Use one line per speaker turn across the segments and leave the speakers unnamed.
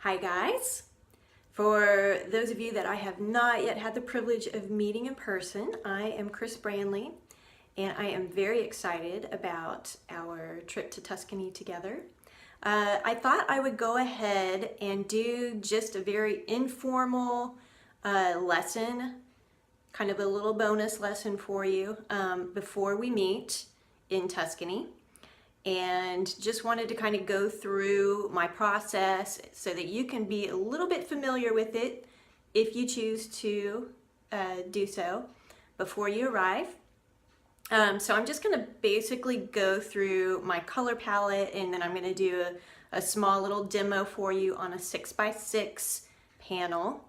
Hi guys! For those of you that I have not yet had the privilege of meeting in person, I am Chris Branley and I am very excited about our trip to Tuscany together. I thought I would go ahead and do just a very informal lesson, kind of a little bonus lesson for you before we meet in Tuscany. And just wanted to kind of go through my process so that you can be a little bit familiar with it if you choose to do so before you arrive. So I'm just going to basically go through my color palette, and then I'm going to do a small little demo for you on a 6x6 panel,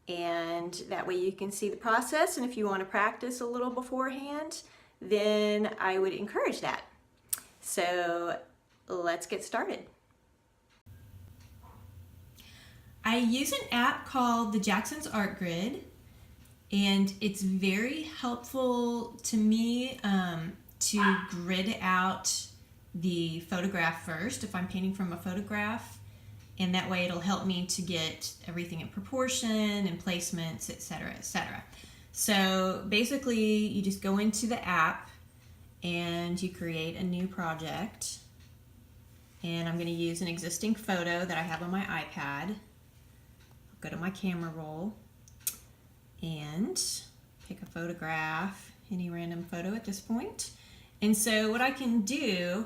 and that way you can see the process, and if you want to practice a little beforehand, then I would encourage that. So let's get started. I use an app called the Jackson's Art Grid, and it's very helpful to me to grid out the photograph first if I'm painting from a photograph, and that way it'll help me to get everything in proportion and placements, etc., etc. So basically you just go into the app and you create a new project, and I'm going to use an existing photo that I have on my iPad. I'll go to my camera roll and pick a photograph, any random photo at this point. And so what I can do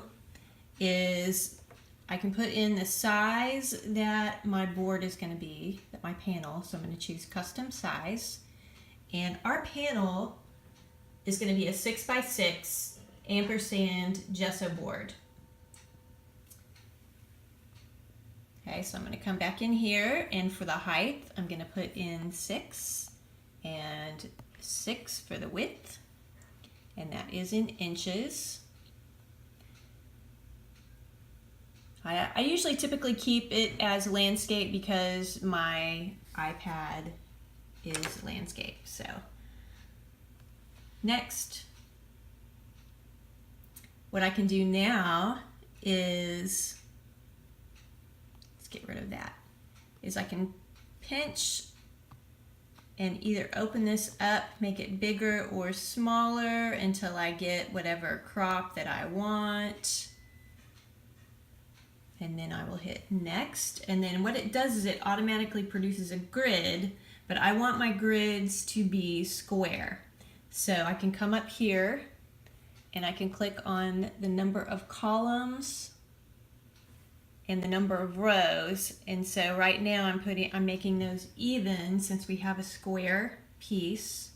is I can put in the size that my board is going to be, that my panel, so I'm going to choose custom size, and our panel is going to be a 6x6 ampersand gesso board. Okay, so I'm going to come back in here, and for the height I'm going to put in 6 and 6 for the width, and that is in inches. I usually typically keep it as landscape because my iPad is landscape. So next, what I can do now is, let's get rid of that, is I can pinch and either open this up, make it bigger or smaller until I get whatever crop that I want. And then I will hit next. And then what it does is it automatically produces a grid, but I want my grids to be square. So I can come up here and I can click on the number of columns and the number of rows. And so right now I'm making those even since we have a square piece.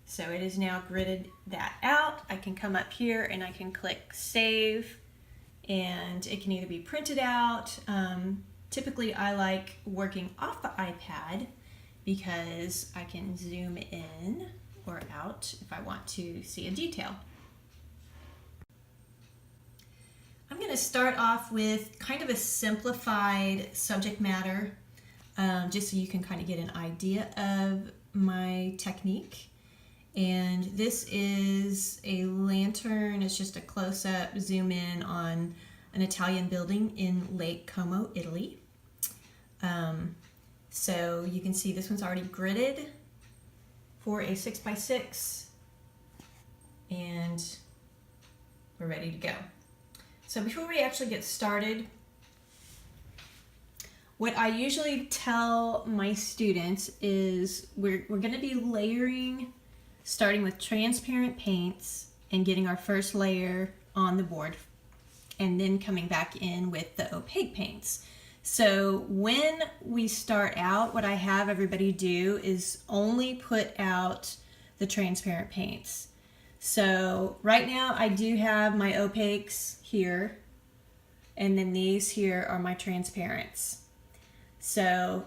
So it is now gridded that out. I can come up here and I can click save, and it can either be printed out. Typically I like working off the iPad because I can zoom in or out if I want to see a detail. I'm going to start off with kind of a simplified subject matter, just so you can kind of get an idea of my technique. And this is a lantern. It's just a close-up zoom in on an Italian building in Lake Como, Italy. So you can see this one's already gridded for a 6x6, and we're ready to go. So before we actually get started, what I usually tell my students is we're going to be layering, starting with transparent paints and getting our first layer on the board, and then coming back in with the opaque paints. So when we start out, what I have everybody do is only put out the transparent paints. So right now I do have my opaques here, and then these here are my transparents. So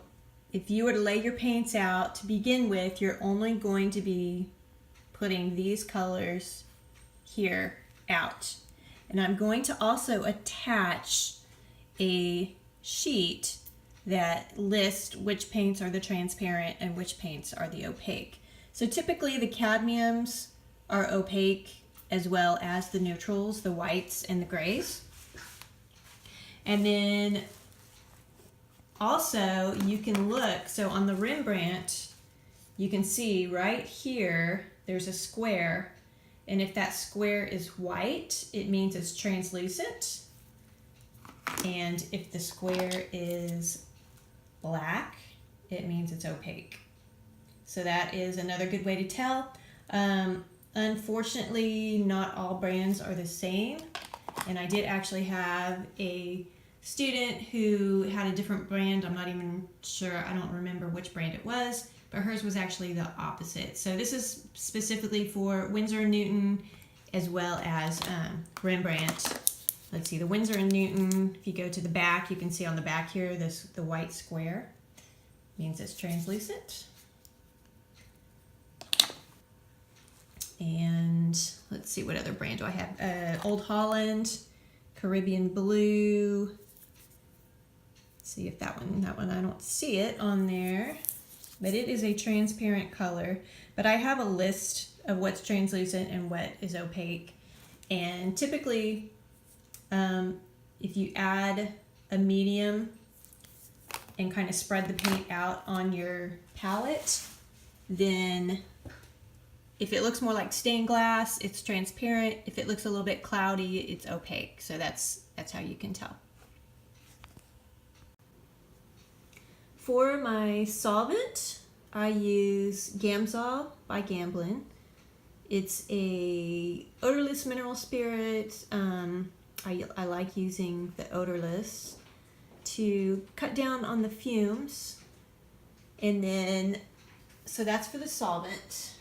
if you were to lay your paints out to begin with, you're only going to be putting these colors here out. And I'm going to also attach a sheet that lists which paints are the transparent and which paints are the opaque. So typically the cadmiums are opaque, as well as the neutrals, the whites and the grays. And then Also, you can look, so on the Rembrandt, you can see right here, there's a square. And if that square is white, it means it's translucent. And if the square is black, it means it's opaque. So that is another good way to tell. Unfortunately, not all brands are the same. And I did actually have a student who had a different brand. I'm not even sure, I don't remember which brand it was, but hers was actually the opposite. So this is specifically for Winsor & Newton as well as Rembrandt. Let's see, the Winsor & Newton, if you go to the back, you can see on the back here, the white square means it's translucent. And let's see, what other brand do I have? Old Holland, Caribbean Blue. Let's see if that one, I don't see it on there, but it is a transparent color. But I have a list of what's translucent and what is opaque. And typically, if you add a medium and kind of spread the paint out on your palette, then if it looks more like stained glass, it's transparent. If it looks a little bit cloudy, it's opaque. So that's how you can tell. For my solvent, I use Gamsol by Gamblin. It's a odorless mineral spirit. I like using the odorless to cut down on the fumes. And then, so that's for the solvent.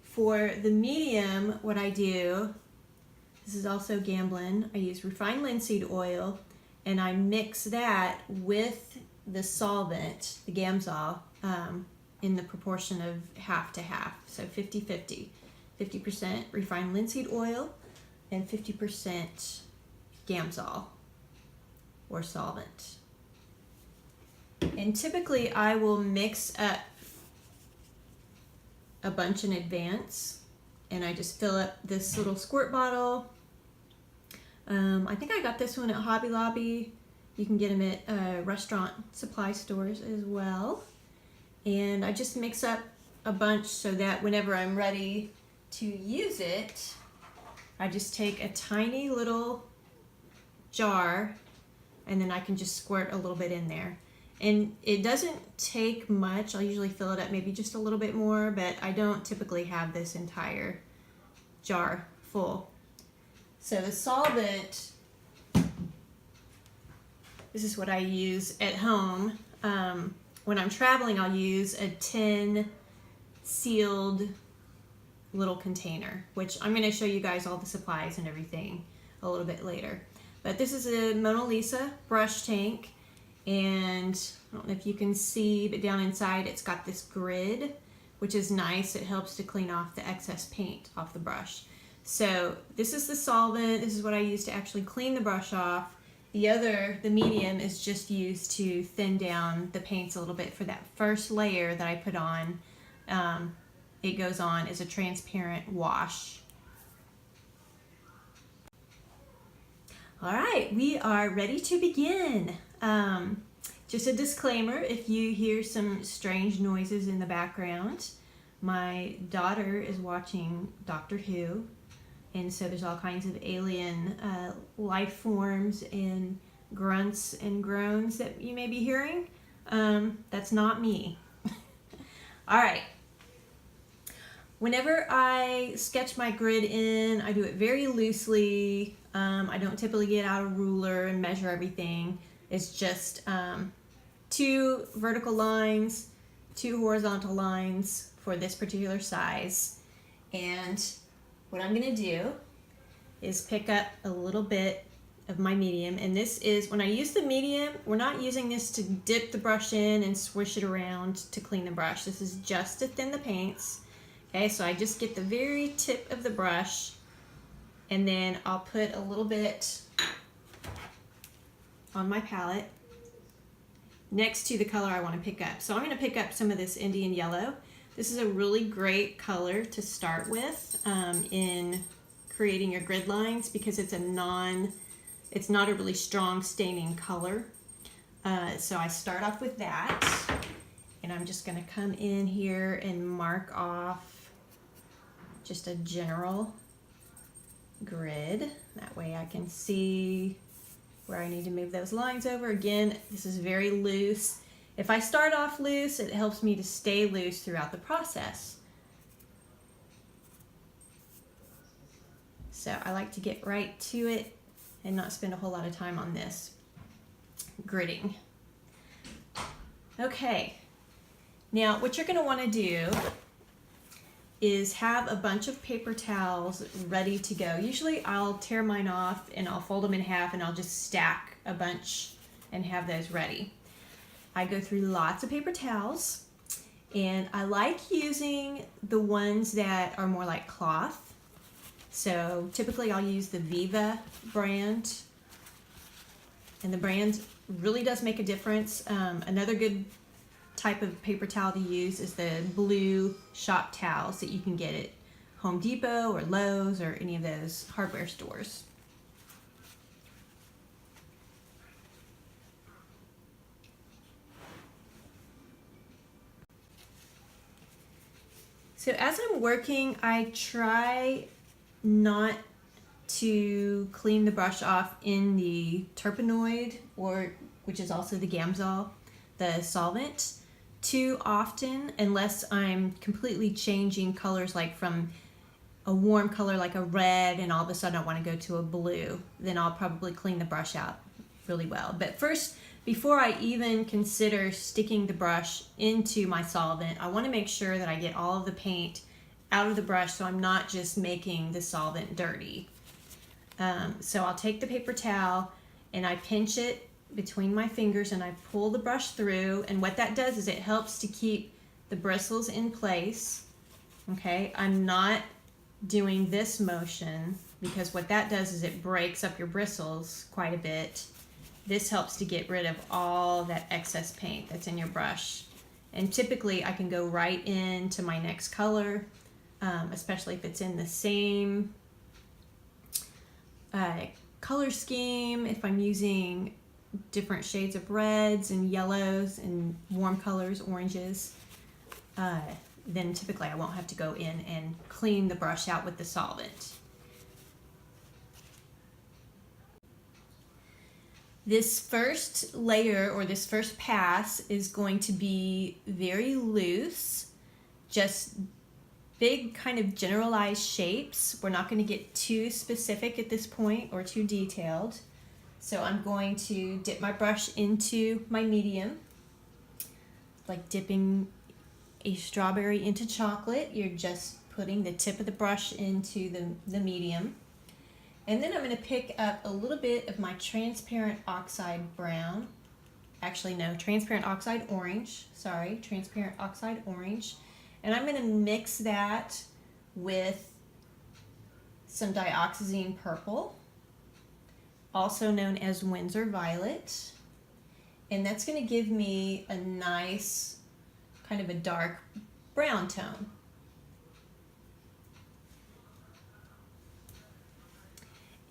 For the medium, what I do, this is also Gamblin, I use refined linseed oil, and I mix that with the solvent, the Gamsol, in the proportion of half to half, so 50-50. 50% refined linseed oil and 50% Gamsol or solvent. And typically I will mix up a bunch in advance, and I just fill up this little squirt bottle. I think I got this one at Hobby Lobby. You can get them at restaurant supply stores as well. And I just mix up a bunch so that whenever I'm ready to use it, I just take a tiny little jar and then I can just squirt a little bit in there. And it doesn't take much. I'll usually fill it up maybe just a little bit more, but I don't typically have this entire jar full. So the solvent, this is what I use at home. When I'm traveling, I'll use a tin sealed little container, which I'm going to show you guys all the supplies and everything a little bit later. But this is a Mona Lisa brush tank, and I don't know if you can see, but down inside it's got this grid, which is nice. It helps to clean off the excess paint off the brush. So this is the solvent. This is what I use to actually clean the brush off. The medium, is just used to thin down the paints a little bit for that first layer that I put on. It goes on as a transparent wash. All right, we are ready to begin. Just a disclaimer, if you hear some strange noises in the background, my daughter is watching Doctor Who. And so there's all kinds of alien life forms and grunts and groans that you may be hearing. That's not me. All right. Whenever I sketch my grid in, I do it very loosely. I don't typically get out a ruler and measure everything. It's just 2 vertical lines, 2 horizontal lines for this particular size. And what I'm going to do is pick up a little bit of my medium, and this is, when I use the medium, we're not using this to dip the brush in and swish it around to clean the brush. This is just to thin the paints. Okay, so I just get the very tip of the brush, and then I'll put a little bit on my palette next to the color I want to pick up. So I'm going to pick up some of this Indian yellow. This is a really great color to start with in creating your grid lines, because it's not a really strong staining color. So I start off with that, and I'm just going to come in here and mark off just a general grid. That way I can see where I need to move those lines over. Again, this is very loose. If I start off loose, it helps me to stay loose throughout the process. So I like to get right to it and not spend a whole lot of time on this gridding. Okay, now what you're going to want to do is have a bunch of paper towels ready to go. Usually I'll tear mine off and I'll fold them in half and I'll just stack a bunch and have those ready. I go through lots of paper towels, and I like using the ones that are more like cloth. So typically I'll use the Viva brand, and the brand really does make a difference. Another good type of paper towel to use is the blue shop towels that you can get at Home Depot or Lowe's or any of those hardware stores. So as I'm working, I try not to clean the brush off in the Turpenoid, or which is also the Gamsol, the solvent, too often, unless I'm completely changing colors, like from a warm color like a red and all of a sudden I want to go to a blue. Then I'll probably clean the brush out really well. But first, before I even consider sticking the brush into my solvent, I want to make sure that I get all of the paint out of the brush so I'm not just making the solvent dirty. So I'll take the paper towel and I pinch it between my fingers and I pull the brush through, and what that does is it helps to keep the bristles in place. Okay, I'm not doing this motion because what that does is it breaks up your bristles quite a bit. This helps to get rid of all that excess paint that's in your brush. And typically I can go right into my next color, especially if it's in the same color scheme. If I'm using different shades of reds and yellows and warm colors, oranges, then typically I won't have to go in and clean the brush out with the solvent. This first layer, or this first pass, is going to be very loose, just big kind of generalized shapes. We're not going to get too specific at this point or too detailed. So I'm going to dip my brush into my medium, like dipping a strawberry into chocolate. You're just putting the tip of the brush into the medium. And then I'm going to pick up a little bit of my transparent oxide brown. Actually, no, transparent oxide orange. Sorry, transparent oxide orange. And I'm going to mix that with some dioxazine purple, also known as Windsor violet. And that's going to give me a nice kind of a dark brown tone.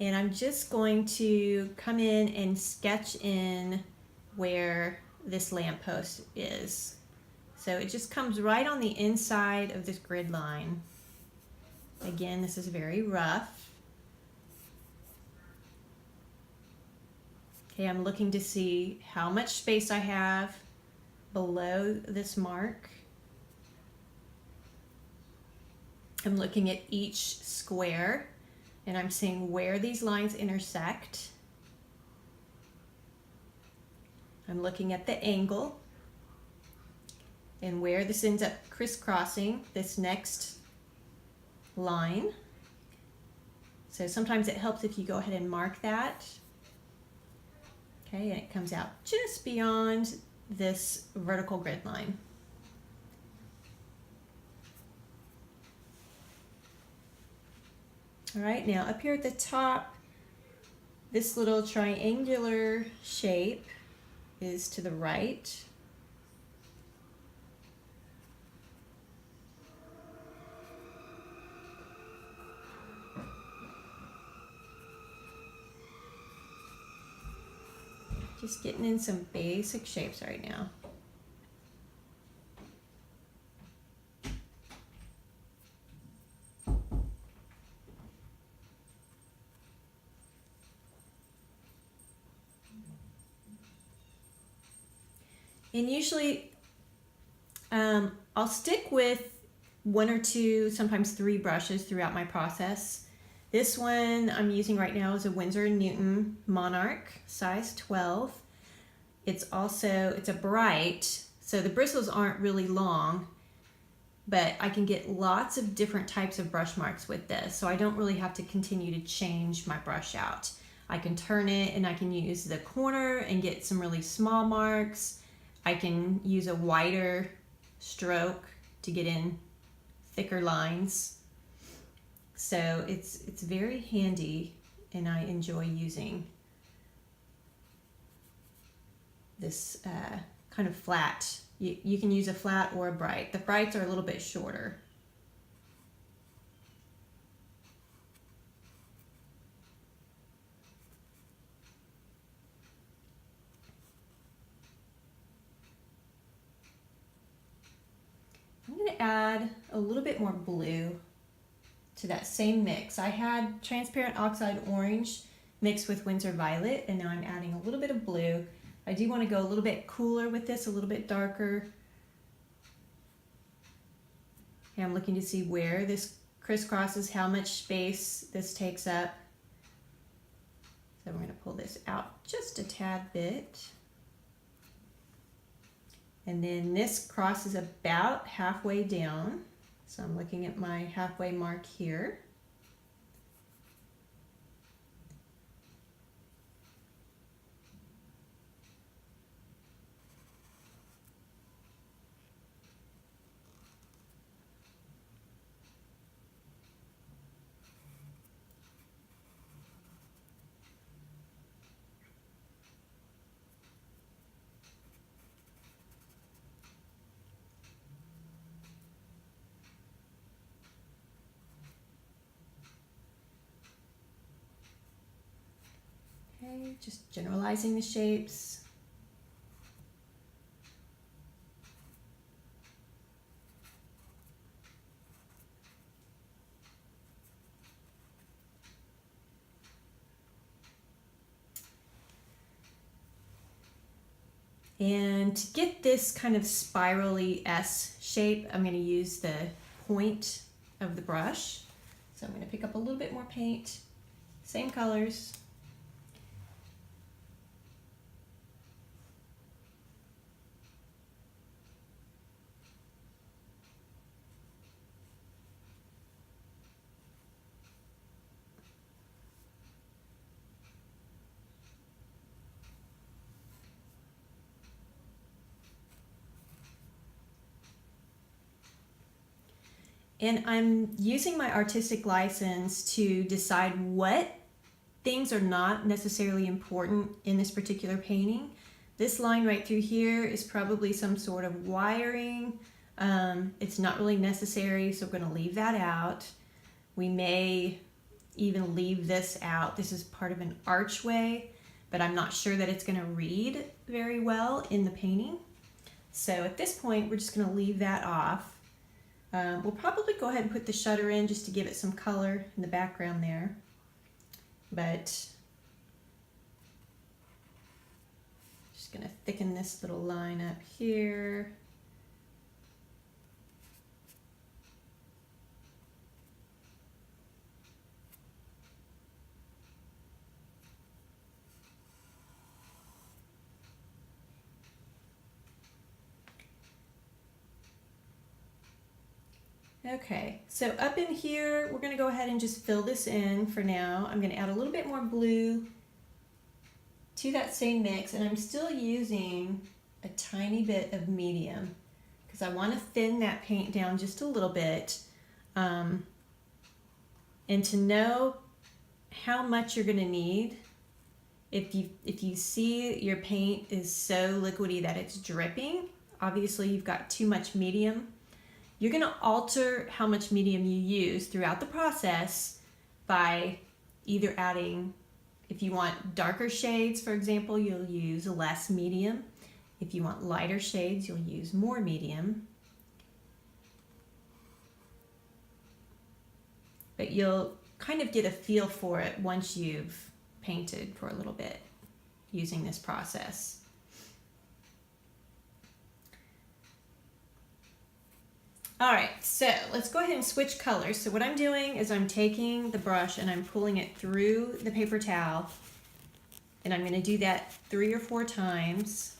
And I'm just going to come in and sketch in where this lamppost is. So it just comes right on the inside of this grid line. Again, this is very rough. Okay, I'm looking to see how much space I have below this mark. I'm looking at each square and I'm seeing where these lines intersect. I'm looking at the angle and where this ends up crisscrossing this next line. So sometimes it helps if you go ahead and mark that. Okay, and it comes out just beyond this vertical grid line. All right, now up here at the top, this little triangular shape is to the right. Just getting in some basic shapes right now. And usually I'll stick with 1 or 2, sometimes 3 brushes throughout my process. This one I'm using right now is a Winsor & Newton Monarch, size 12. It's a bright, so the bristles aren't really long, but I can get lots of different types of brush marks with this, so I don't really have to continue to change my brush out. I can turn it and I can use the corner and get some really small marks. I can use a wider stroke to get in thicker lines. So it's very handy, and I enjoy using this kind of flat. You can use a flat or a bright. The brights are a little bit shorter. I'm going to add a little bit more blue to that same mix. I had transparent oxide orange mixed with Winsor violet, and now I'm adding a little bit of blue. I do want to go a little bit cooler with this, a little bit darker. And I'm looking to see where this crisscrosses, how much space this takes up. So we're going to pull this out just a tad bit. And then this crosses about halfway down. So I'm looking at my halfway mark here. Okay, just generalizing the shapes. And to get this kind of spirally S shape, I'm going to use the point of the brush. So I'm going to pick up a little bit more paint, same colors. And I'm using my artistic license to decide what things are not necessarily important in this particular painting. This line right through here is probably some sort of wiring. It's not really necessary, so we're going to leave that out. We may even leave this out. This is part of an archway, but I'm not sure that it's going to read very well in the painting. So at this point, we're just going to leave that off. We'll probably go ahead and put the shutter in just to give it some color in the background there. But just going to thicken this little line up here. Okay, so up in here, we're going to go ahead and just fill this in for now. I'm going to add a little bit more blue to that same mix, and I'm still using a tiny bit of medium because I want to thin that paint down just a little bit. And to know how much you're going to need, if you see your paint is so liquidy that it's dripping, obviously you've got too much medium. You're going to alter how much medium you use throughout the process by either adding If you want darker shades, for example, you'll use less medium. If you want lighter shades, you'll use more medium. But you'll kind of get a feel for it once you've painted for a little bit using this process. All right, so let's go ahead and switch colors. So what I'm doing is I'm taking the brush and I'm pulling it through the paper towel, and I'm going to do that 3 or 4 times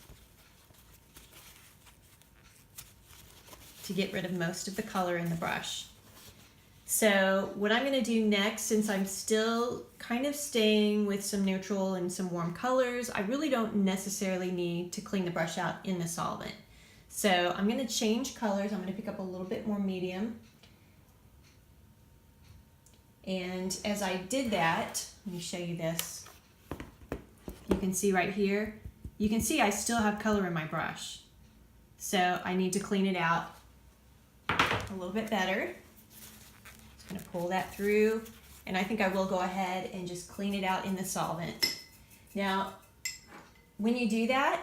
to get rid of most of the color in the brush. So what I'm going to do next, since I'm still kind of staying with some neutral and some warm colors, I really don't necessarily need to clean the brush out in the solvent. So I'm going to change colors. I'm going to pick up a little bit more medium. And as I did that, let me show you this. You can see right here, you can see I still have color in my brush. So I need to clean it out a little bit better. Just going to pull that through, and I think I will go ahead and just clean it out in the solvent. Now, when you do that,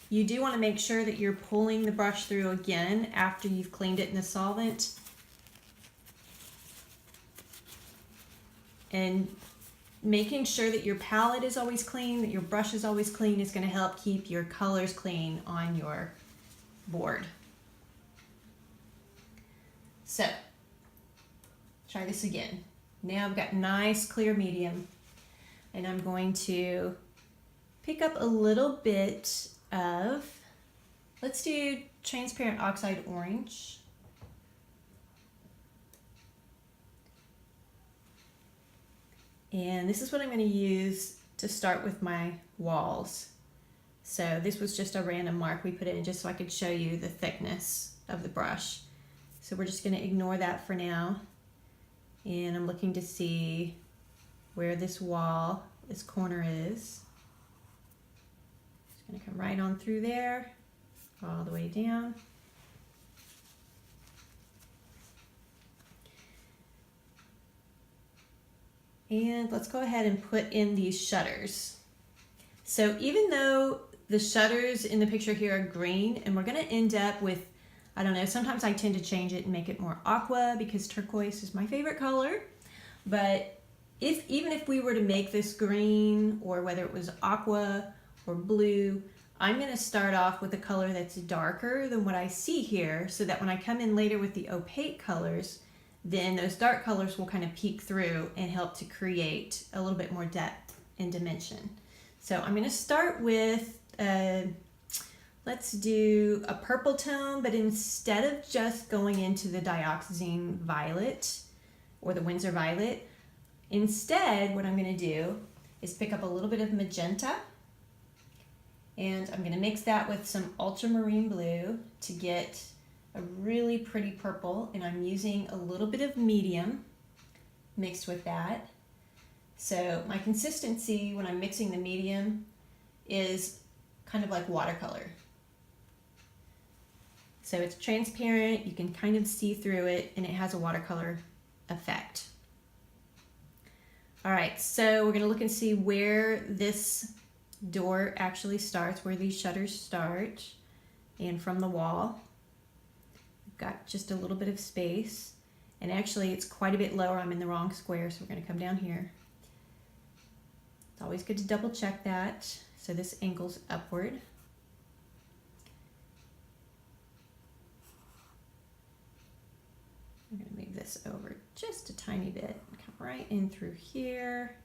you do want to make sure that you're pulling the brush through again after you've cleaned it in the solvent. And making sure that your palette is always clean, that your brush is always clean, is going to help keep your colors clean on your board. So, try this again. Now I've got nice clear medium, and I'm going to pick up a little bit of, let's do transparent oxide orange. And this is what I'm going to use to start with my walls. So this was just a random mark we put in just so I could show you the thickness of the brush. So we're just going to ignore that for now. And I'm looking to see where this wall, this corner is. Just going to come right on through there, all the way down. And let's go ahead and put in these shutters. So even though the shutters in the picture here are green, and we're going to end up with, I don't know, sometimes I tend to change it and make it more aqua because turquoise is my favorite color. But even if we were to make this green, or whether it was aqua or blue, I'm going to start off with a color that's darker than what I see here, so that when I come in later with the opaque colors, then those dark colors will kind of peek through and help to create a little bit more depth and dimension. So I'm going to start with, let's do a purple tone, but instead of just going into the dioxazine violet or the Winsor violet, instead what I'm going to do is pick up a little bit of magenta, and I'm going to mix that with some ultramarine blue to get a really pretty purple, and I'm using a little bit of medium mixed with that. So my consistency when I'm mixing the medium is kind of like watercolor. So it's transparent, you can kind of see through it, and it has a watercolor effect. All right, so we're going to look and see where this door actually starts, where these shutters start, and from the wall. Got just a little bit of space, and actually it's quite a bit lower. I'm in the wrong square, so we're going to come down here. It's always good to double check that. So this angles upward. I'm going to move this over just a tiny bit and come right in through here.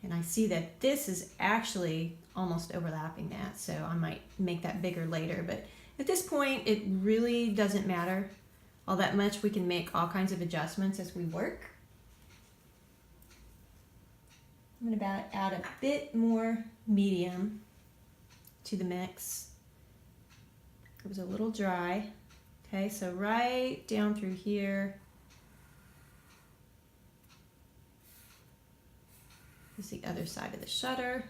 And I see that this is actually almost overlapping that, so I might make that bigger later. But at this point, it really doesn't matter all that much. We can make all kinds of adjustments as we work. I'm going to add a bit more medium to the mix. It was a little dry. Okay, so right down through here. The other side of the shutter.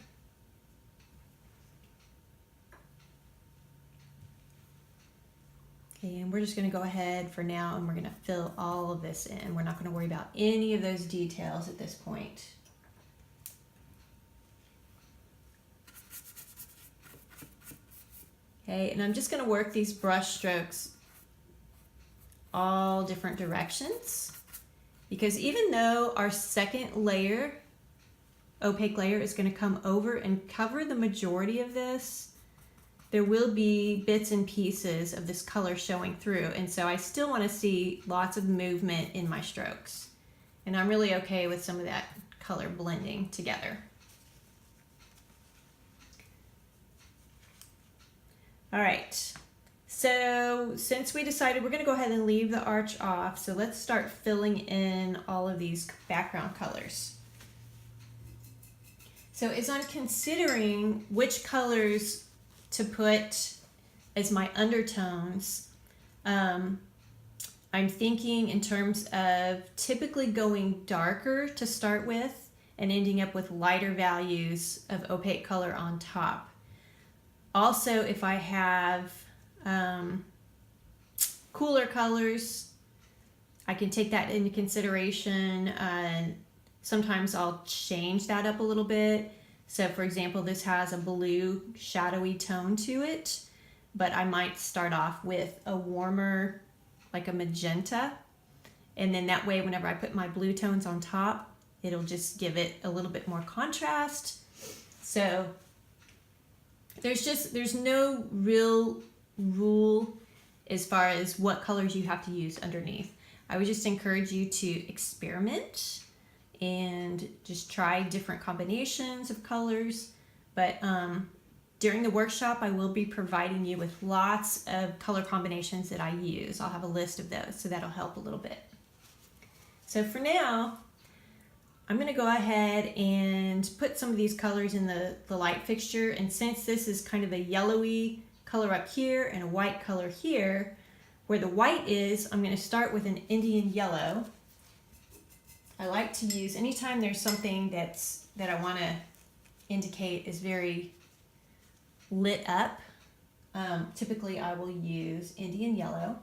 Okay, and we're just going to go ahead for now and we're going to fill all of this in. We're not going to worry about any of those details at this point. Okay, and I'm just going to work these brush strokes all different directions, because even though our second layer, opaque layer, is going to come over and cover the majority of this, there will be bits and pieces of this color showing through, and so I still want to see lots of movement in my strokes, and I'm really okay with some of that color blending together. All right, so since we decided we're going to go ahead and leave the arch off, so let's start filling in all of these background colors. So as I'm considering which colors to put as my undertones, I'm thinking in terms of typically going darker to start with and ending up with lighter values of opaque color on top. Also, if I have cooler colors, I can take that into consideration. Sometimes I'll change that up a little bit. So for example, this has a blue shadowy tone to it, but I might start off with a warmer, like a magenta. And then that way, whenever I put my blue tones on top, it'll just give it a little bit more contrast. So there's no real rule as far as what colors you have to use underneath. I would just encourage you to experiment and just try different combinations of colors. But during the workshop, I will be providing you with lots of color combinations that I use. I'll have a list of those, so that'll help a little bit. So for now, I'm going to go ahead and put some of these colors in the light fixture. And since this is kind of a yellowy color up here and a white color here, where the white is, I'm going to start with an Indian yellow. I like to use, anytime there's something that I want to indicate is very lit up, typically I will use Indian yellow.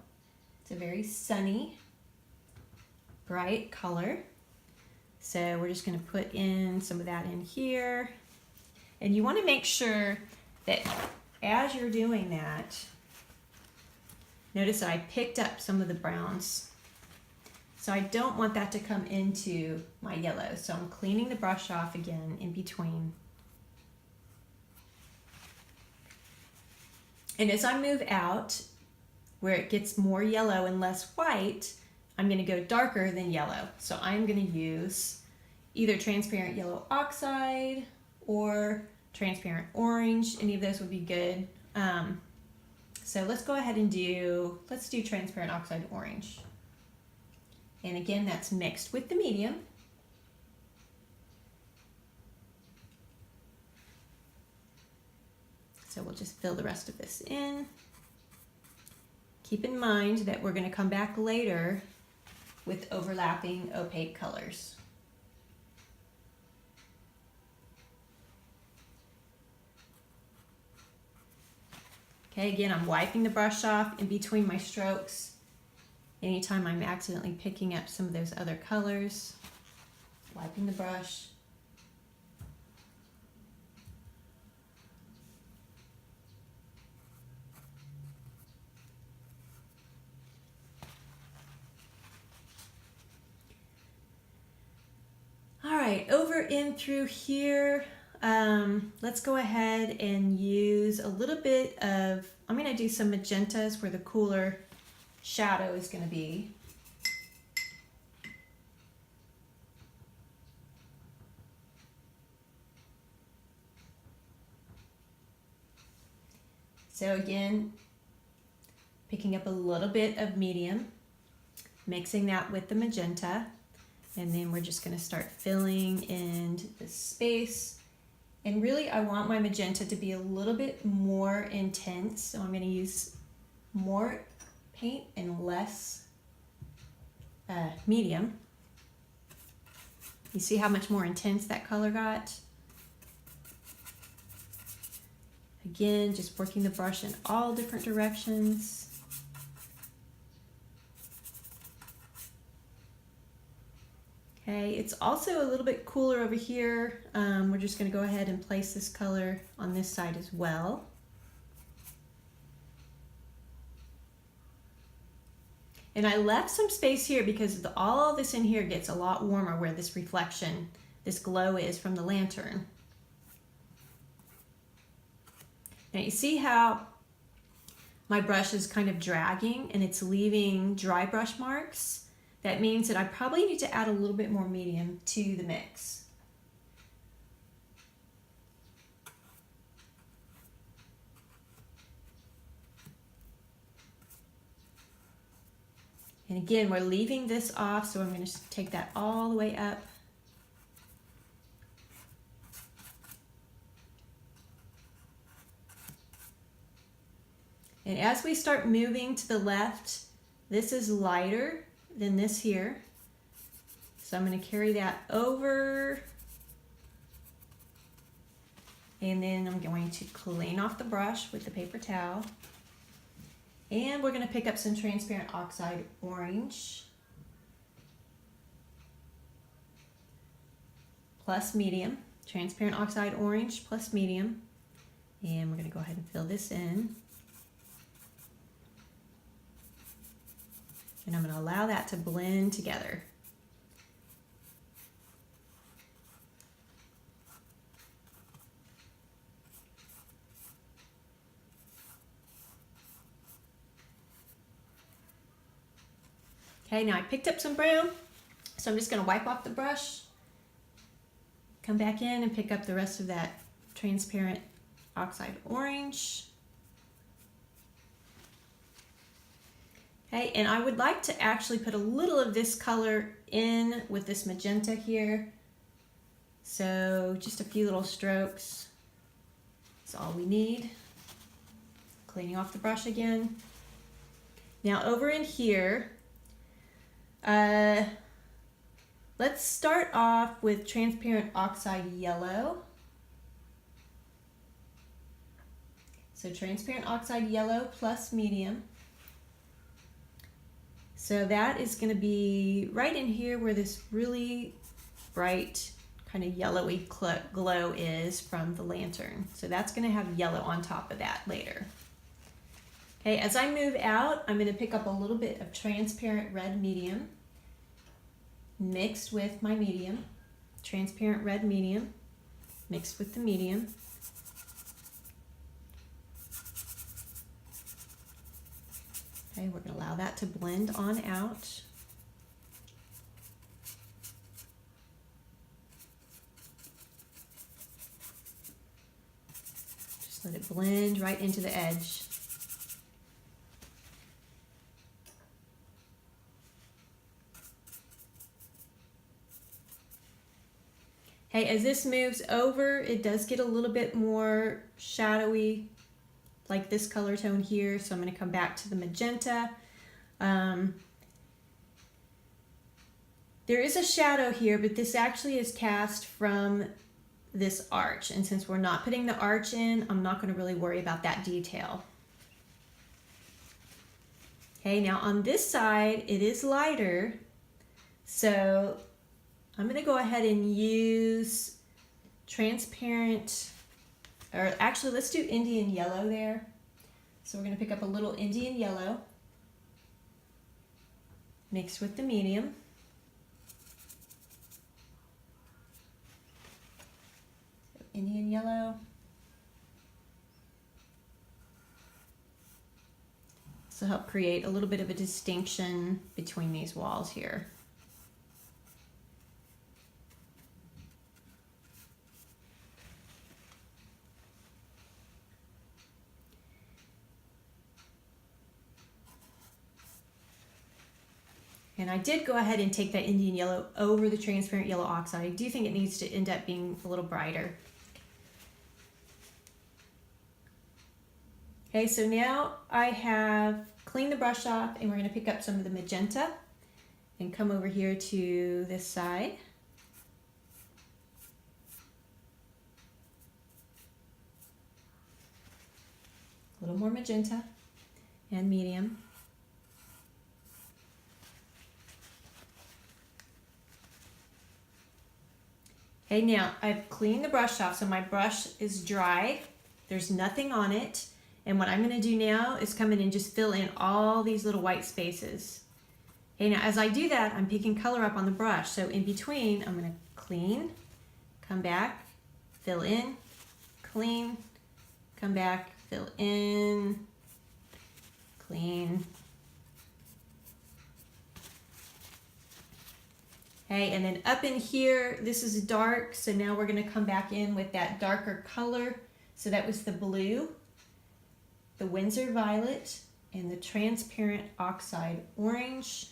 It's a very sunny, bright color. So we're just going to put in some of that in here. And you want to make sure that as you're doing that, notice that I picked up some of the browns. So I don't want that to come into my yellow. So I'm cleaning the brush off again in between. And as I move out, where it gets more yellow and less white, I'm going to go darker than yellow. So I'm going to use either transparent yellow oxide or transparent orange. Any of those would be good. So let's go ahead and let's do transparent oxide orange. And again, that's mixed with the medium. So we'll just fill the rest of this in. Keep in mind that we're going to come back later with overlapping opaque colors. Okay, again, I'm wiping the brush off in between my strokes. Anytime I'm accidentally picking up some of those other colors, wiping the brush. All right, over in through here, let's go ahead and use a little bit of, I'm going to do some magentas where the cooler shadow is going to be. So again, picking up a little bit of medium, mixing that with the magenta, and then we're just going to start filling in the space. And really, I want my magenta to be a little bit more intense, so I'm going to use more paint and less medium. You see how much more intense that color got? Again, just working the brush in all different directions. Okay, it's also a little bit cooler over here. We're just going to go ahead and place this color on this side as well. And I left some space here because all this in here gets a lot warmer where this reflection, this glow is from the lantern. Now you see how my brush is kind of dragging and it's leaving dry brush marks? That means that I probably need to add a little bit more medium to the mix. And again, we're leaving this off, so I'm going to take that all the way up. And as we start moving to the left, this is lighter than this here. So I'm going to carry that over. And then I'm going to clean off the brush with the paper towel. And we're going to pick up some transparent oxide orange plus medium, transparent oxide orange plus medium. And we're going to go ahead and fill this in. And I'm going to allow that to blend together. Okay, now I picked up some brown, so I'm just going to wipe off the brush, come back in and pick up the rest of that transparent oxide orange. Okay, and I would like to actually put a little of this color in with this magenta here. So just a few little strokes. That's all we need. Cleaning off the brush again. Now over in here, let's start off with transparent oxide yellow. So transparent oxide yellow plus medium. So that is going to be right in here where this really bright kind of yellowy glow is from the lantern. So that's going to have yellow on top of that later. Okay, as I move out, I'm going to pick up a little bit of transparent red medium mixed with my medium. Transparent red medium mixed with the medium. Okay, we're going to allow that to blend on out. Just let it blend right into the edge. Okay, as this moves over, it does get a little bit more shadowy, like this color tone here, so I'm going to come back to the magenta. There is a shadow here, but this actually is cast from this arch, and since we're not putting the arch in, I'm not going to really worry about that detail. Okay, now on this side, it is lighter, so I'm going to go ahead and use transparent, or actually let's do Indian yellow there. So we're going to pick up a little Indian yellow mixed with the medium. So Indian yellow. This will help create a little bit of a distinction between these walls here. And I did go ahead and take that Indian yellow over the transparent yellow oxide. I do think it needs to end up being a little brighter. Okay, so now I have cleaned the brush off, and we're going to pick up some of the magenta and come over here to this side. A little more magenta and medium. Okay, now I've cleaned the brush off, so my brush is dry. There's nothing on it. And what I'm gonna do now is come in and just fill in all these little white spaces. Okay, now as I do that, I'm picking color up on the brush. So in between, I'm gonna clean, come back, fill in, clean, come back, fill in, clean. Okay, and then up in here, this is dark, so now we're gonna come back in with that darker color. So that was the blue, the Windsor violet, and the transparent oxide orange.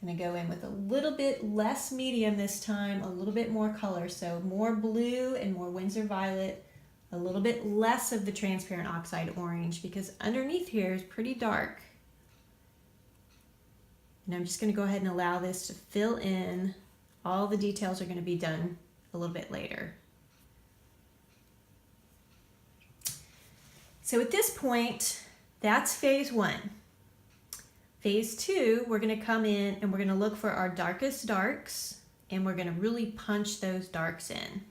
I'm gonna go in with a little bit less medium this time, a little bit more color. So more blue and more Windsor violet, a little bit less of the transparent oxide orange because underneath here is pretty dark. And I'm just gonna go ahead and allow this to fill in. All the details are gonna be done a little bit later. So at this point, that's phase one. Phase two, we're gonna come in and we're gonna look for our darkest darks and we're gonna really punch those darks in.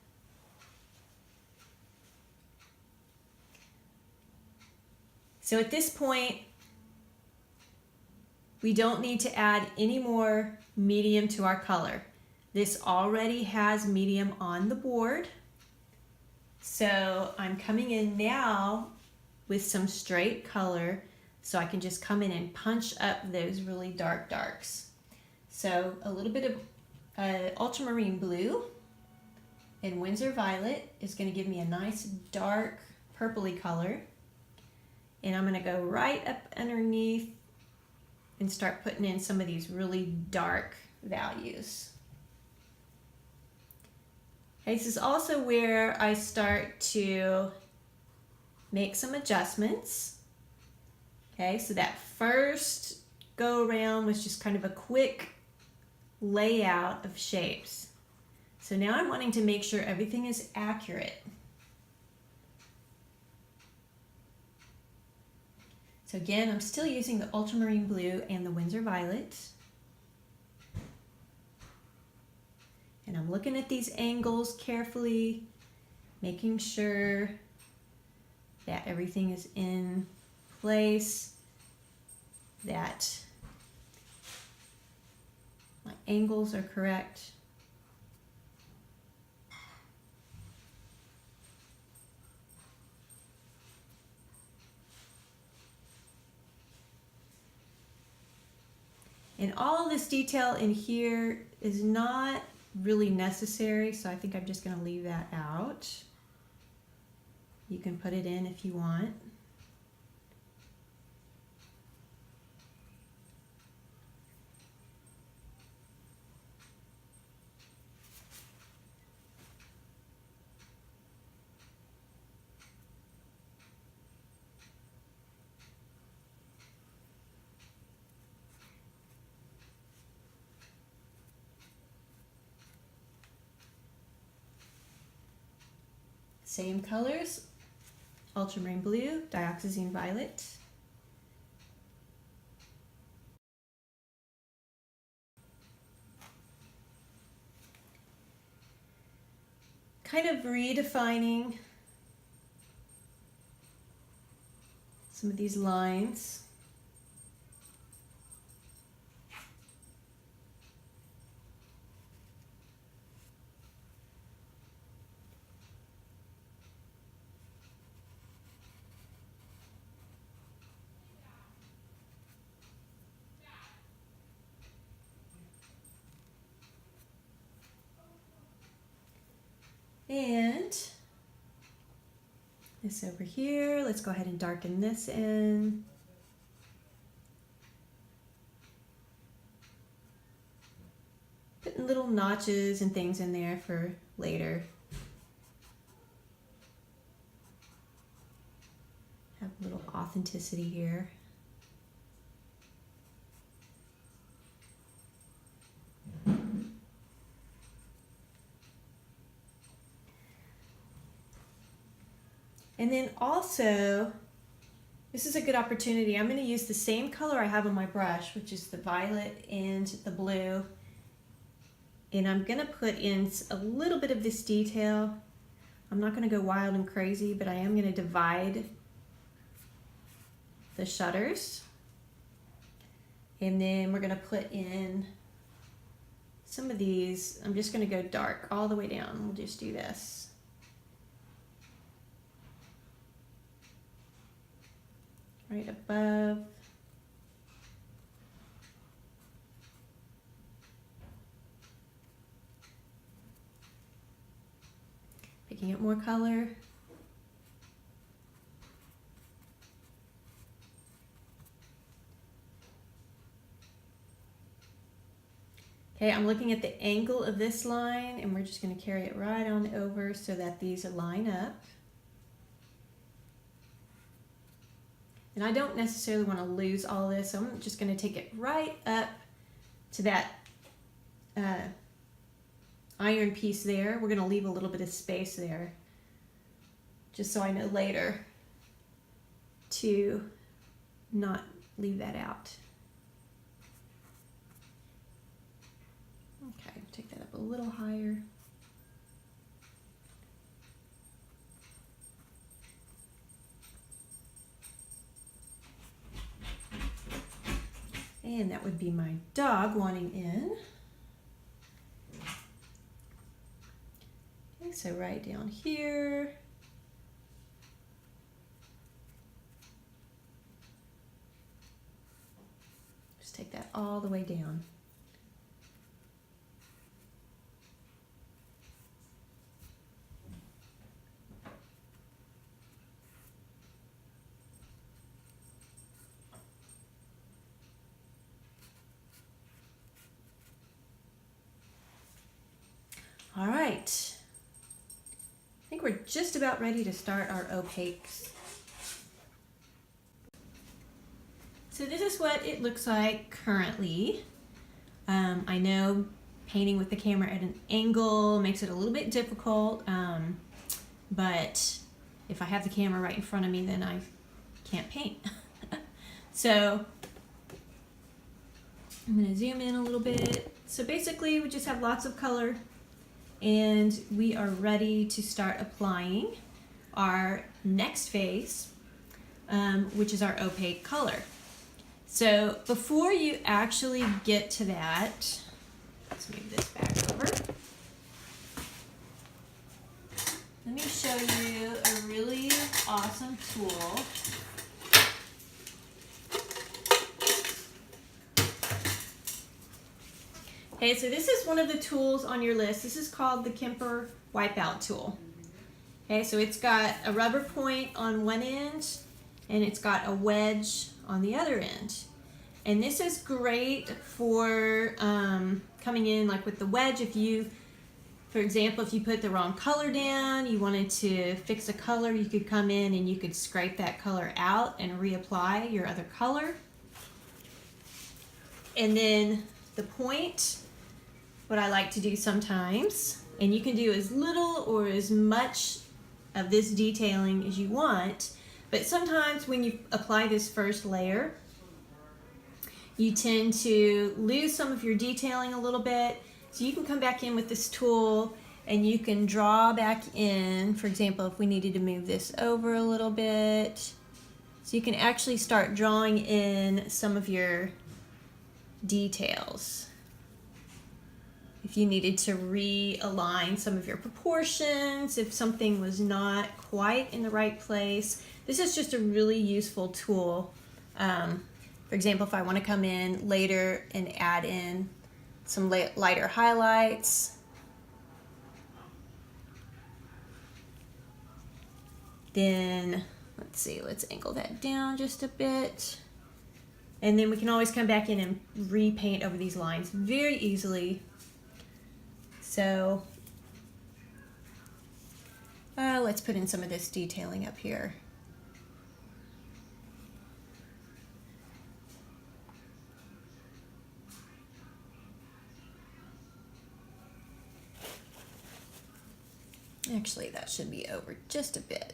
So at this point, we don't need to add any more medium to our color. This already has medium on the board. So I'm coming in now with some straight color so I can just come in and punch up those really dark darks. So a little bit of ultramarine blue and Windsor violet is going to give me a nice dark purpley color. And I'm going to go right up underneath and start putting in some of these really dark values. Okay, this is also where I start to make some adjustments. Okay, so that first go around was just kind of a quick layout of shapes. So now I'm wanting to make sure everything is accurate. So again, I'm still using the ultramarine blue and the Windsor violet. And I'm looking at these angles carefully, making sure that everything is in place, that my angles are correct. And all this detail in here is not really necessary, so I think I'm just going to leave that out. You can put it in if you want. Same colors, ultramarine blue, dioxazine violet. Kind of redefining some of these lines. And this over here, let's go ahead and darken this in. Putting little notches and things in there for later. Have a little authenticity here. And then also, This is a good opportunity. I'm going to use the same color I have on my brush, which is the violet and the blue. And I'm going to put in a little bit of this detail. I'm not going to go wild and crazy, but I am going to divide the shutters. And then we're going to put in some of these. I'm just going to go dark all the way down. We'll just do this. Right above. Picking up more color. Okay, I'm looking at the angle of this line, and we're just going to carry it right on over so that these line up. And I don't necessarily want to lose all this, so I'm just going to take it right up to that iron piece there. We're going to leave a little bit of space there, just so I know later to not leave that out. Okay, take that up a little higher. And that would be my dog wanting in. Okay, so right down here. Just take that all the way down. All right, I think we're just about ready to start our opaques. So this is what it looks like currently. I know painting with the camera at an angle makes it a little bit difficult, but if I have the camera right in front of me, then I can't paint. So I'm going to zoom in a little bit. So basically we just have lots of color, and we are ready to start applying our next phase, which is our opaque color. So before you actually get to that, let's move this back over. Let me show you a really awesome tool. Okay, so this is one of the tools on your list. This is called the Kemper Wipeout tool. Okay, so it's got a rubber point on one end, and it's got a wedge on the other end. And this is great for coming in like with the wedge. If you, for example, if you put the wrong color down, you wanted to fix a color, you could come in and you could scrape that color out and reapply your other color. And then the point, what I like to do sometimes, and you can do as little or as much of this detailing as you want, but sometimes when you apply this first layer, you tend to lose some of your detailing a little bit. So you can come back in with this tool and you can draw back in, for example, if we needed to move this over a little bit. So you can actually start drawing in some of your details. If you needed to realign some of your proportions, if something was not quite in the right place, this is just a really useful tool. For example, if I want to come in later and add in some lighter highlights, then let's see, let's angle that down just a bit. And then we can always come back in and repaint over these lines very easily. So let's put in some of this detailing up here. Actually, that should be over just a bit.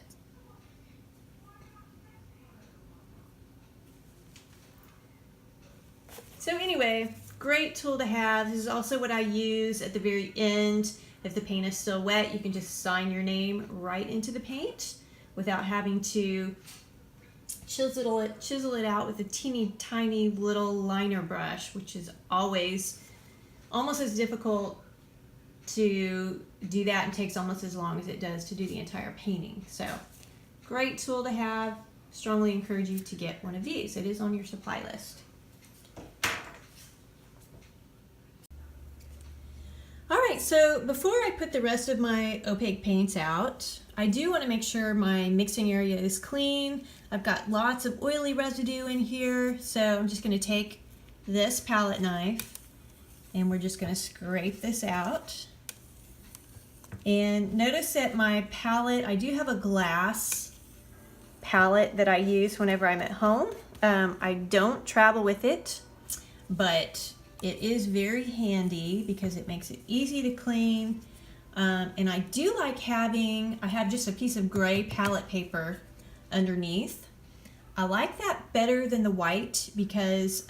So anyway, great tool to have. This is also what I use at the very end. If the paint is still wet, you can just sign your name right into the paint without having to chisel it out with a teeny tiny little liner brush, which is always almost as difficult to do that and takes almost as long as it does to do the entire painting. So great tool to have. Strongly encourage you to get one of these. It is on your supply list. All right, so before I put the rest of my opaque paints out, I do want to make sure my mixing area is clean. I've got lots of oily residue in here, so I'm just going to take this palette knife and we're just going to scrape this out. And notice that my palette, I do have a glass palette that I use whenever I'm at home. I don't travel with it, but it is very handy because it makes it easy to clean. And I do like having, I have just a piece of gray palette paper underneath. I like that better than the white because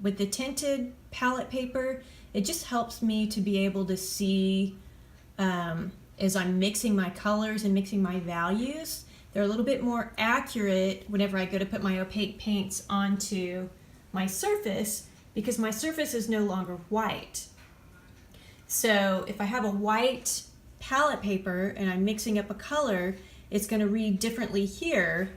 with the tinted palette paper, it just helps me to be able to see as I'm mixing my colors and mixing my values. They're a little bit more accurate whenever I go to put my opaque paints onto my surface because my surface is no longer white. So if I have a white palette paper and I'm mixing up a color, it's going to read differently here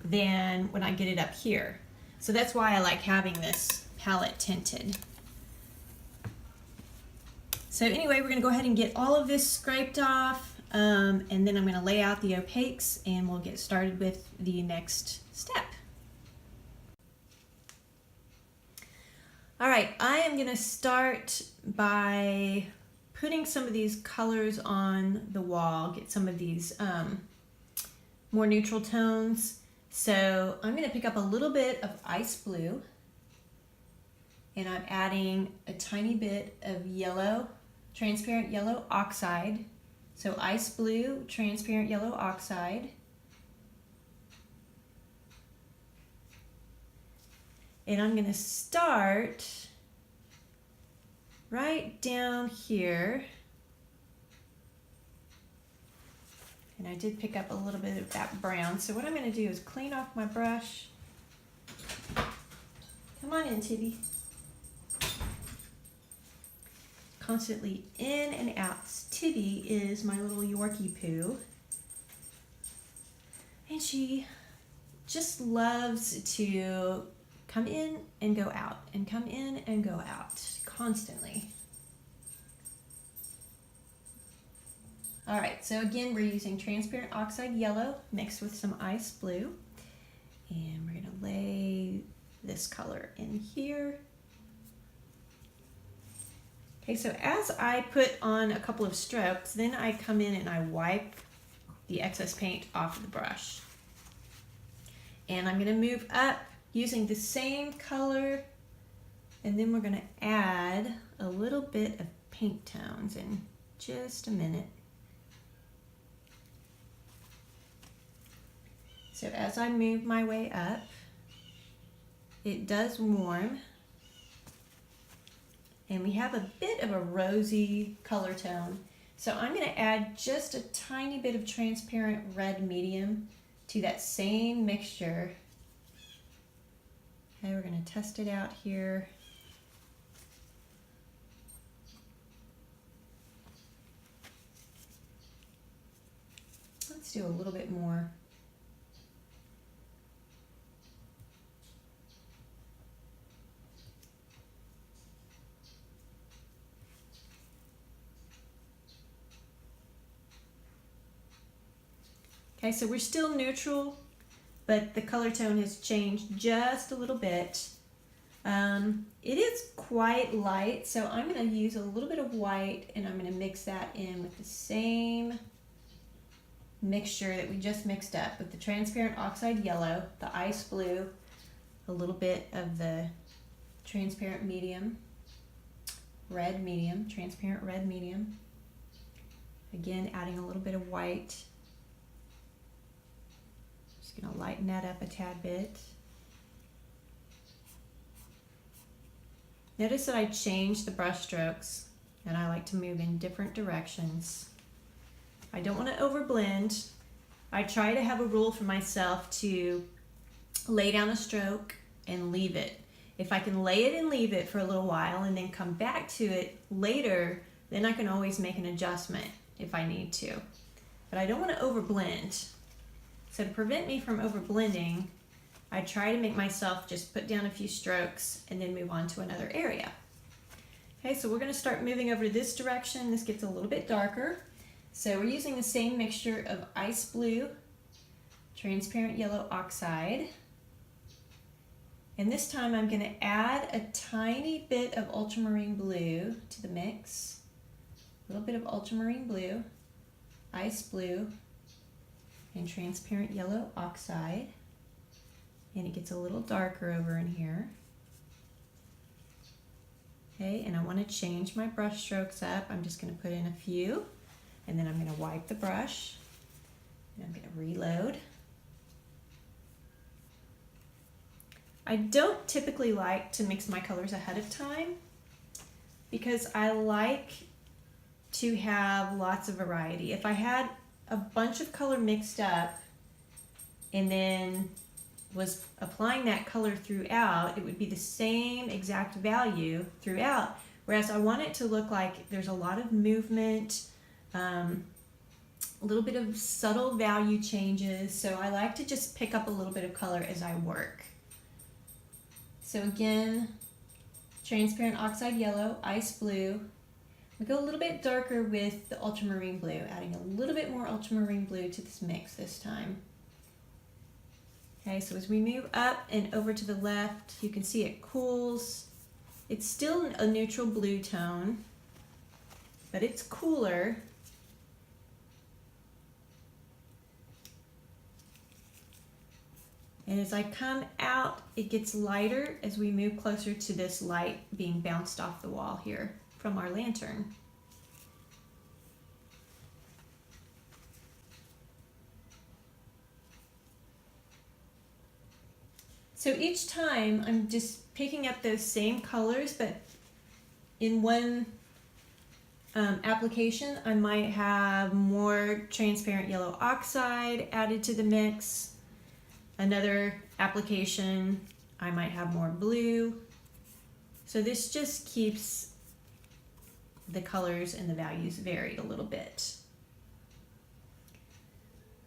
than when I get it up here. So that's why I like having this palette tinted. So anyway, we're going to go ahead and get all of this scraped off, and then I'm going to lay out the opaques and we'll get started with the next step. All right, I am going to start by putting some of these colors on the wall, get some of these more neutral tones. So I'm going to pick up a little bit of ice blue and I'm adding a tiny bit of yellow, transparent yellow oxide. So ice blue, transparent yellow oxide. And I'm going to start right down here. And I did pick up a little bit of that brown. So what I'm going to do is clean off my brush. Come on in, Tibby. Constantly in and out. Tibby is my little Yorkie poo. And she just loves to come in and go out and come in and go out constantly. All right, so again, we're using transparent oxide yellow mixed with some ice blue. And we're gonna lay this color in here. Okay, so as I put on a couple of strokes, then I come in and I wipe the excess paint off of the brush. And I'm gonna move up using the same color, and then we're gonna add a little bit of paint tones in just a minute. So as I move my way up, it does warm. And we have a bit of a rosy color tone. So I'm going to add just a tiny bit of transparent red medium to that same mixture. Okay, we're going to test it out here. Let's do a little bit more. Okay, so we're still neutral, but the color tone has changed just a little bit. It is quite light, so I'm going to use a little bit of white and I'm going to mix that in with the same mixture that we just mixed up with the transparent oxide yellow, the ice blue, a little bit of the transparent medium, red medium, transparent red medium. Again, adding a little bit of white. Just going to lighten that up a tad bit. Notice that I changed the brush strokes and I like to move in different directions. I don't want to overblend. I try to have a rule for myself to lay down a stroke and leave it. If I can lay it and leave it for a little while and then come back to it later, then I can always make an adjustment if I need to. But I don't want to overblend. So to prevent me from overblending, I try to make myself just put down a few strokes and then move on to another area. Okay, so we're going to start moving over to this direction. This gets a little bit darker. So we're using the same mixture of ice blue, transparent yellow oxide. And this time I'm going to add a tiny bit of ultramarine blue to the mix. A little bit of ultramarine blue, ice blue, and transparent yellow oxide. And it gets a little darker over in here. Okay, and I want to change my brush strokes up. I'm just going to put in a few, and then I'm going to wipe the brush, and I'm going to reload. I don't typically like to mix my colors ahead of time because I like to have lots of variety. If I had a bunch of color mixed up and then was applying that color throughout, it would be the same exact value throughout, whereas I want it to look like there's a lot of movement, a little bit of subtle value changes, so I like to just pick up a little bit of color as I work. So again, transparent oxide yellow, ice blue. We go a little bit darker with the ultramarine blue, adding a little bit more ultramarine blue to this mix this time. Okay, so as we move up and over to the left, you can see it cools. It's still a neutral blue tone, but it's cooler. And as I come out, it gets lighter as we move closer to this light being bounced off the wall here from our lantern. So each time I'm just picking up those same colors, but in one application I might have more transparent yellow oxide added to the mix. Another application I might have more blue. So this just keeps the colors and the values varied a little bit.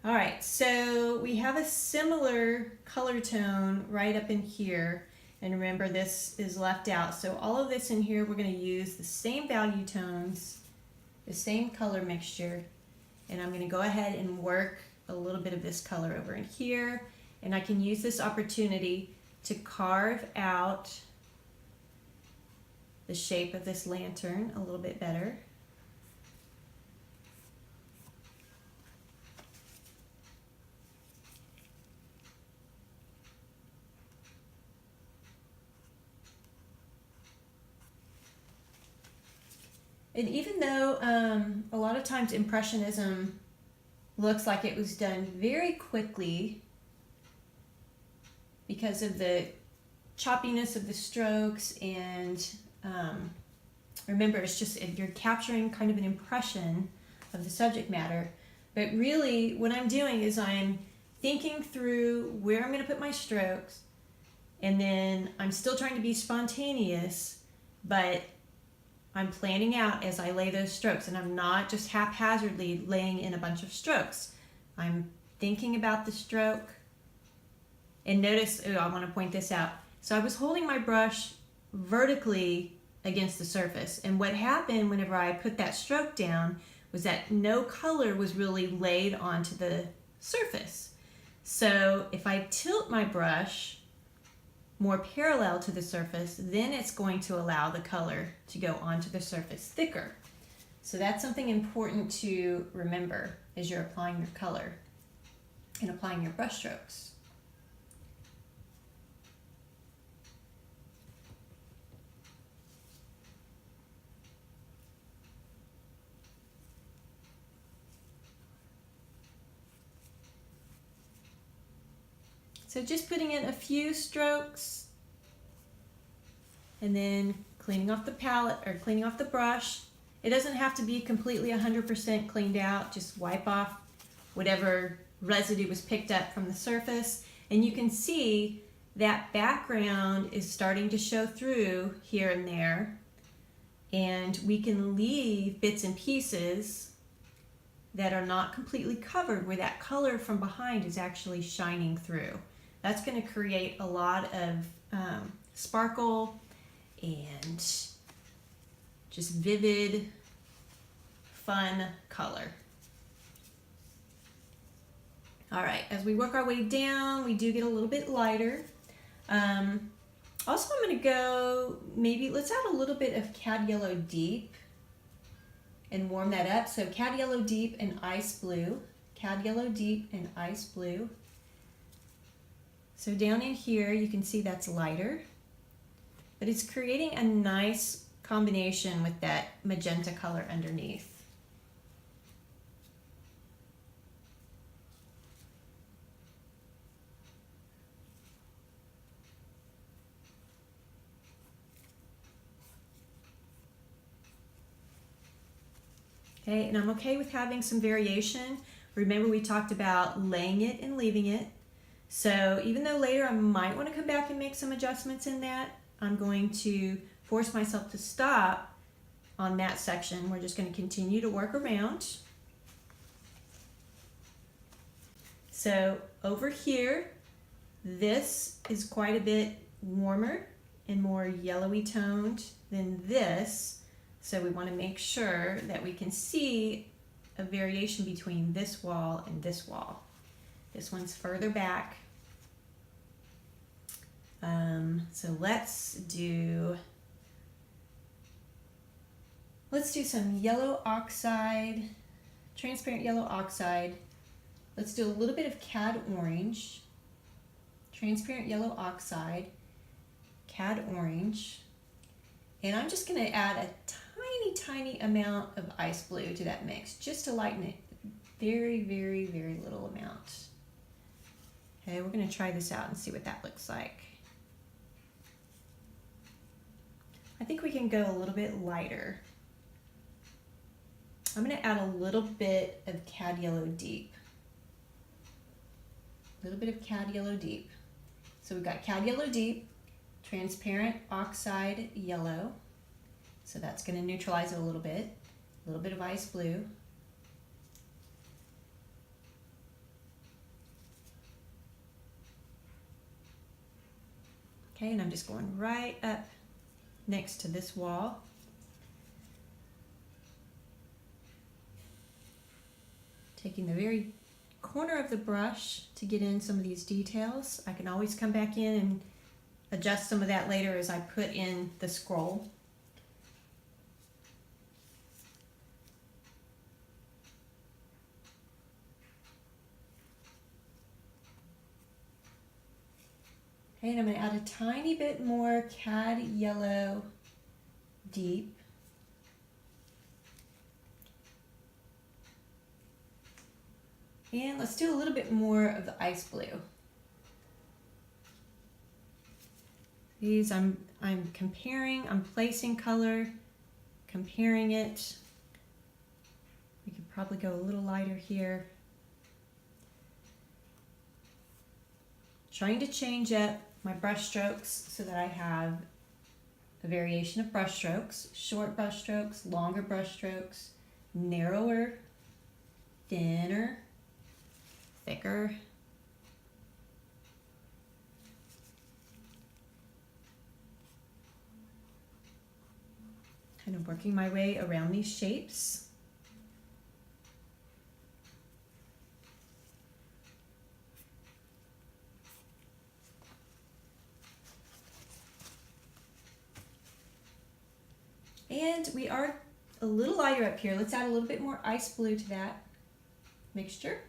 All right, so we have a similar color tone right up in here. And remember, this is left out. So all of this in here, we're going to use the same value tones, the same color mixture. And I'm going to go ahead and work a little bit of this color over in here. And I can use this opportunity to carve out the shape of this lantern a little bit better. And even though a lot of times Impressionism looks like it was done very quickly because of the choppiness of the strokes, and remember, it's just you're capturing kind of an impression of the subject matter. But really what I'm doing is I'm thinking through where I'm going to put my strokes, and then I'm still trying to be spontaneous, but I'm planning out as I lay those strokes, and I'm not just haphazardly laying in a bunch of strokes. I'm thinking about the stroke. And notice, I want to point this out. So I was holding my brush vertically against the surface, and what happened whenever I put that stroke down was that no color was really laid onto the surface. So if I tilt my brush more parallel to the surface, then it's going to allow the color to go onto the surface thicker. So that's something important to remember as you're applying your color and applying your brush strokes. So just putting in a few strokes and then cleaning off the palette or cleaning off the brush. It doesn't have to be completely 100% cleaned out. Just wipe off whatever residue was picked up from the surface. And you can see that background is starting to show through here and there. And we can leave bits and pieces that are not completely covered where that color from behind is actually shining through. That's going to create a lot of sparkle and just vivid, fun color. All right, as we work our way down, we do get a little bit lighter. Also, I'm going to go, let's add a little bit of Cad Yellow Deep and warm that up. So Cad Yellow Deep and Ice Blue. Cad Yellow Deep and Ice Blue. So down in here, you can see that's lighter, but it's creating a nice combination with that magenta color underneath. Okay, and I'm okay with having some variation. Remember, we talked about laying it and leaving it. So even though later I might want to come back and make some adjustments in that, I'm going to force myself to stop on that section. We're just going to continue to work around. So over here, this is quite a bit warmer and more yellowy toned than this. So we want to make sure that we can see a variation between this wall and this wall. This one's further back. So let's do some yellow oxide, transparent yellow oxide. Let's do a little bit of Cad Orange, transparent yellow oxide, Cad Orange. And I'm just going to add a tiny amount of Ice Blue to that mix, just to lighten it. Very, very, very little amount. Okay, we're going to try this out and see what that looks like. I think we can go a little bit lighter. I'm going to add a little bit of Cad Yellow Deep. A little bit of Cad Yellow Deep. So we've got Cad Yellow Deep, transparent oxide yellow. So that's going to neutralize it a little bit of Ice Blue. Okay, and I'm just going right up next to this wall. Taking the very corner of the brush to get in some of these details. I can always come back in and adjust some of that later as I put in the scroll. Okay, and I'm going to add a tiny bit more Cad Yellow Deep. And let's do a little bit more of the Ice Blue. These I'm comparing, I'm placing color, comparing it. We could probably go a little lighter here. Trying to change up my brush strokes so that I have a variation of brush strokes, short brush strokes, longer brush strokes, narrower, thinner, thicker. Kind of working my way around these shapes. And we are a little lighter up here. Let's add a little bit more Ice Blue to that mixture.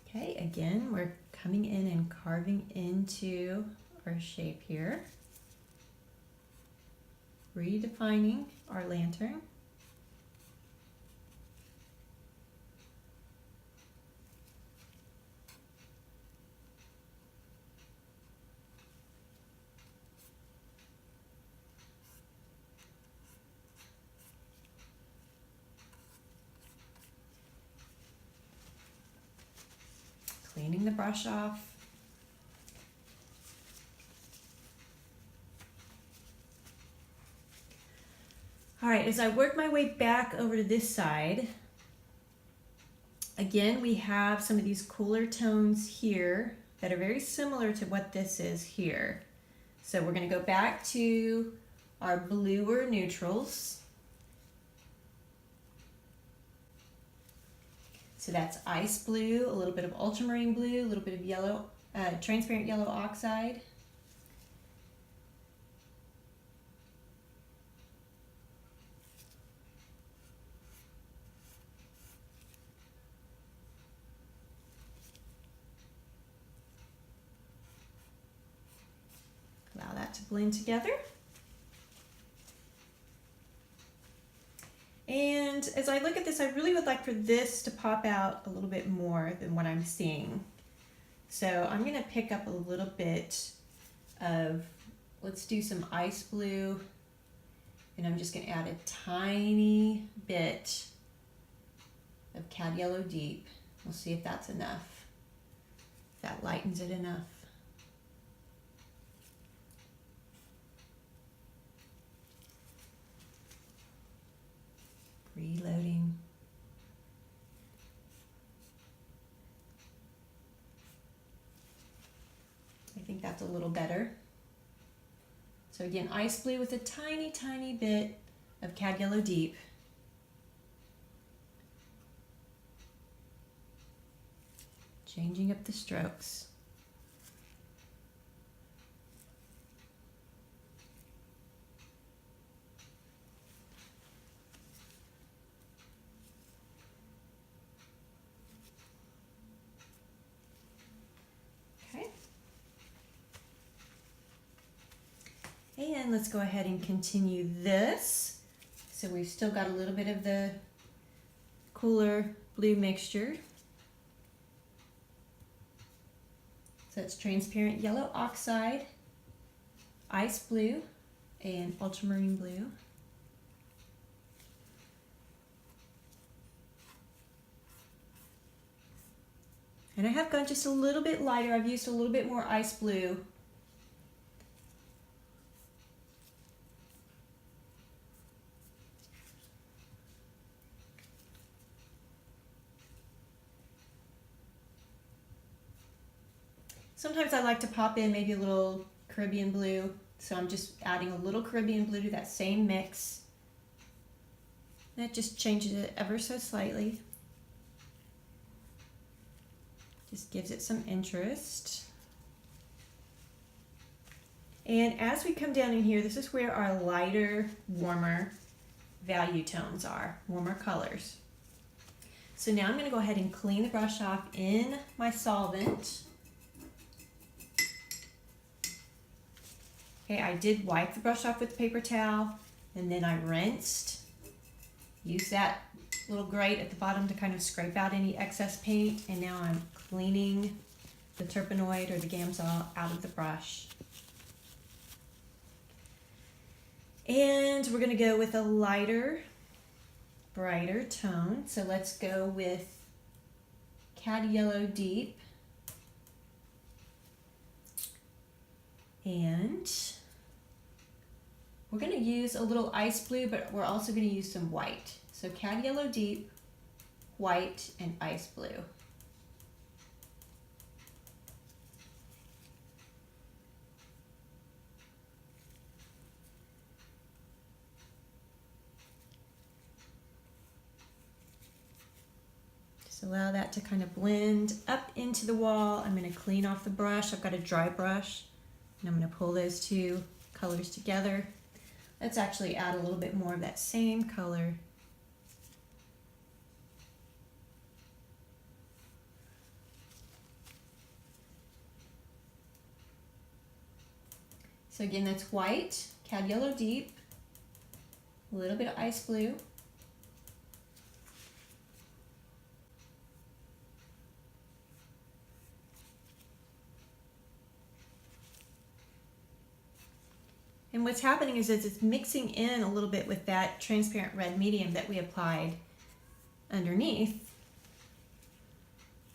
Okay, again, we're coming in and carving into our shape here, redefining our lantern. Cleaning the brush off. All right, as I work my way back over to this side, again, we have some of these cooler tones here that are very similar to what this is here. So we're going to go back to our bluer neutrals. So that's ice blue, a little bit of ultramarine blue, a little bit of yellow, transparent yellow oxide. Allow that to blend together. And as I look at this, I really would like for this to pop out a little bit more than what I'm seeing. So I'm going to pick up a little bit of, let's do some ice blue, and I'm just going to add a tiny bit of Cad Yellow Deep. We'll see if that's enough, if that lightens it enough. Reloading. I think that's a little better. So again, ice blue with a tiny, tiny bit of Cad Yellow Deep. Changing up the strokes. And let's go ahead and continue this. So we've still got a little bit of the cooler blue mixture. So it's transparent yellow oxide, ice blue, and ultramarine blue. And I have gone just a little bit lighter. I've used a little bit more ice blue. Sometimes I like to pop in maybe a little Caribbean blue, so I'm just adding a little Caribbean blue to that same mix. That just changes it ever so slightly. Just gives it some interest. And as we come down in here, this is where our lighter, warmer value tones are, warmer colors. So now I'm going to go ahead and clean the brush off in my solvent. Okay, I did wipe the brush off with a paper towel, and then I rinsed. Use that little grate at the bottom to kind of scrape out any excess paint, and now I'm cleaning the Turpenoid or the Gamsol out of the brush. And we're gonna go with a lighter, brighter tone. So let's go with Cad Yellow Deep. And we're going to use a little ice blue, but we're also going to use some white. So Cad Yellow Deep, white, and ice blue. Just allow that to kind of blend up into the wall. I'm going to clean off the brush. I've got a dry brush. And I'm going to pull those two colors together. Let's actually add a little bit more of that same color. So again, that's white, cad yellow deep, a little bit of ice blue, and what's happening is it's mixing in a little bit with that transparent red medium that we applied underneath,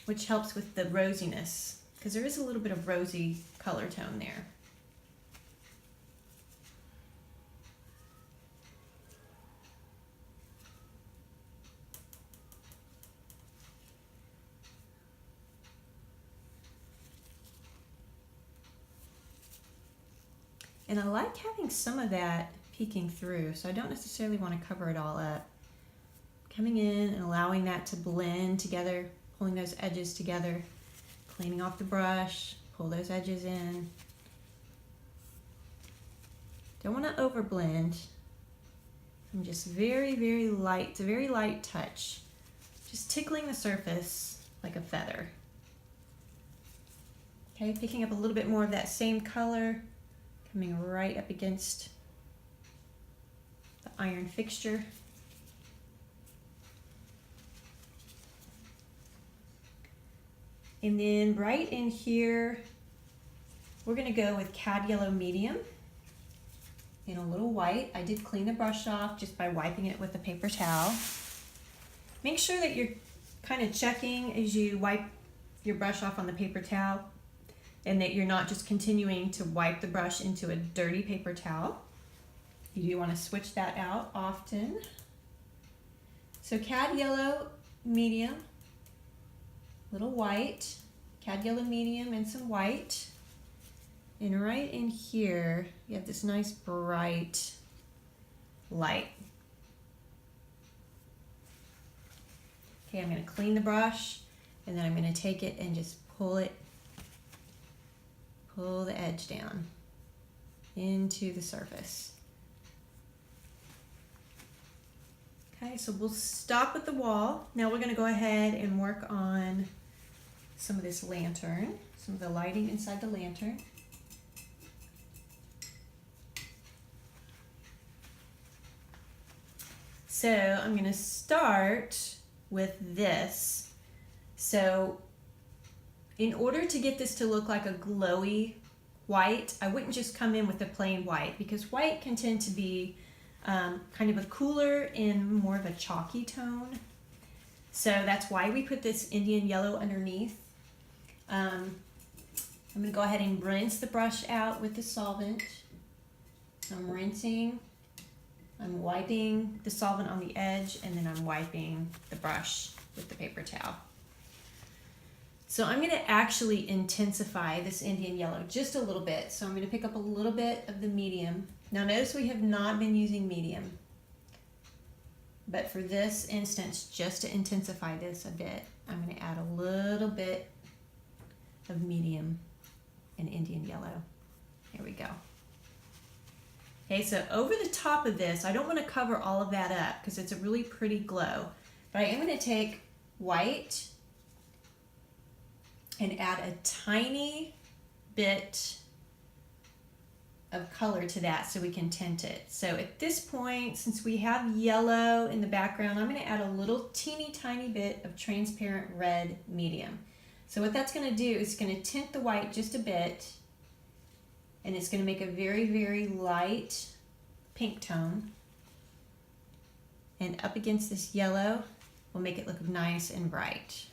which helps with the rosiness, because there is a little bit of rosy color tone there. And I like having some of that peeking through, so I don't necessarily want to cover it all up. Coming in and allowing that to blend together, pulling those edges together, cleaning off the brush, pull those edges in. Don't want to over blend. I'm just very, very light, it's a very light touch. Just tickling the surface like a feather. Okay, picking up a little bit more of that same color, coming right up against the iron fixture. And then right in here, we're gonna go with cad yellow medium in a little white. I did clean the brush off just by wiping it with a paper towel. Make sure that you're kind of checking as you wipe your brush off on the paper towel, and that you're not just continuing to wipe the brush into a dirty paper towel. You do want to switch that out often. So cad yellow medium, little white, cad yellow medium and some white. And right in here, you have this nice bright light. Okay, I'm going to clean the brush, and then I'm going to take it and just pull the edge down into the surface. Okay, so we'll stop at the wall. Now we're going to go ahead and work on some of this lantern, some of the lighting inside the lantern. So I'm going to start with this. So in order to get this to look like a glowy white, I wouldn't just come in with a plain white, because white can tend to be kind of a cooler and more of a chalky tone. So that's why we put this Indian yellow underneath. I'm going to go ahead and rinse the brush out with the solvent. I'm rinsing, I'm wiping the solvent on the edge, and then I'm wiping the brush with the paper towel. So I'm going to actually intensify this Indian yellow just a little bit. So I'm going to pick up a little bit of the medium. Now notice we have not been using medium, but for this instance, just to intensify this a bit, I'm going to add a little bit of medium and Indian yellow. Here we go. Okay, so over the top of this, I don't want to cover all of that up because it's a really pretty glow, but I am going to take white and add a tiny bit of color to that so we can tint it. So at this point, since we have yellow in the background, I'm going to add a little teeny tiny bit of transparent red medium. So what that's going to do is going to tint the white just a bit, and it's going to make a very, very light pink tone. And up against this yellow will make it look nice and bright.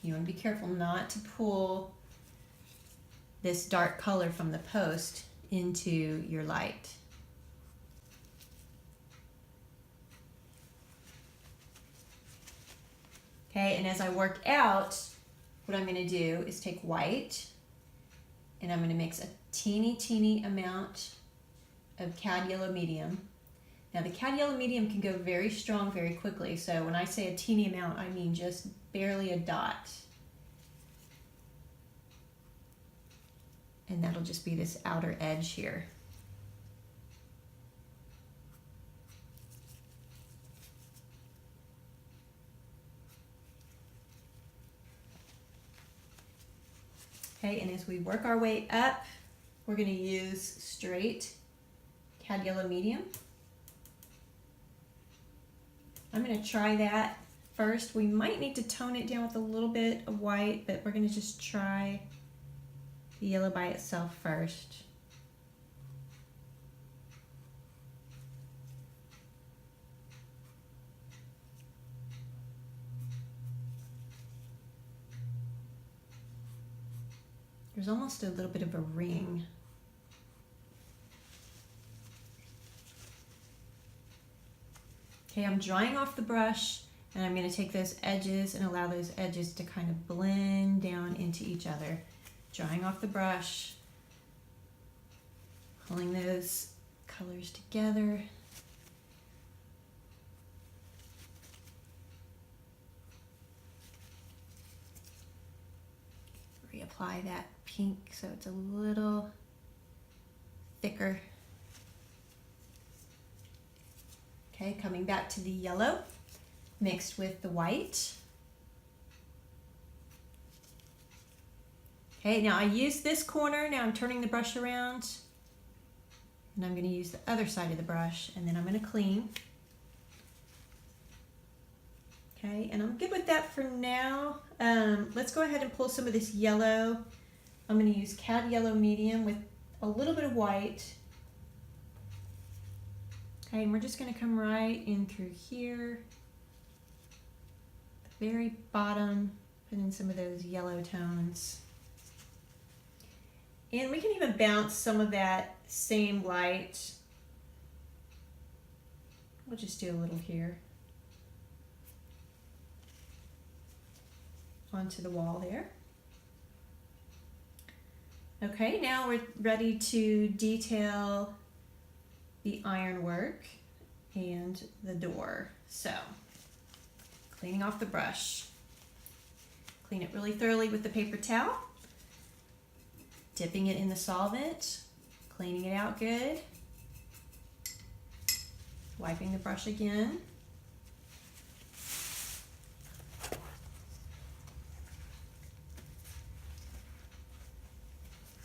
You want to be careful not to pull this dark color from the post into your light. Okay, and as I work out, what I'm going to do is take white, and I'm going to mix a teeny amount of cad yellow medium. Now the cad yellow medium can go very strong very quickly, so when I say a teeny amount, I mean just barely a dot. And that'll just be this outer edge here. Okay, and as we work our way up, we're going to use straight cad yellow medium. I'm going to try that first. We might need to tone it down with a little bit of white, but we're going to just try the yellow by itself first. There's almost a little bit of a ring. Okay, I'm drying off the brush, and I'm going to take those edges and allow those edges to kind of blend down into each other. Drying off the brush, pulling those colors together. Reapply that pink so it's a little thicker. Okay, coming back to the yellow mixed with the white. Okay, now I use this corner. Now I'm turning the brush around, and I'm going to use the other side of the brush, and then I'm going to clean. Okay, and I'm good with that for now. Let's go ahead and pull some of this yellow. I'm going to use cad yellow medium with a little bit of white. Okay, and we're just going to come right in through here, the very bottom, put in some of those yellow tones. And we can even bounce some of that same light. We'll just do a little here onto the wall there. Okay, now we're ready to detail the ironwork and the door. So, cleaning off the brush. Clean it really thoroughly with the paper towel. Dipping it in the solvent, cleaning it out good. Wiping the brush again.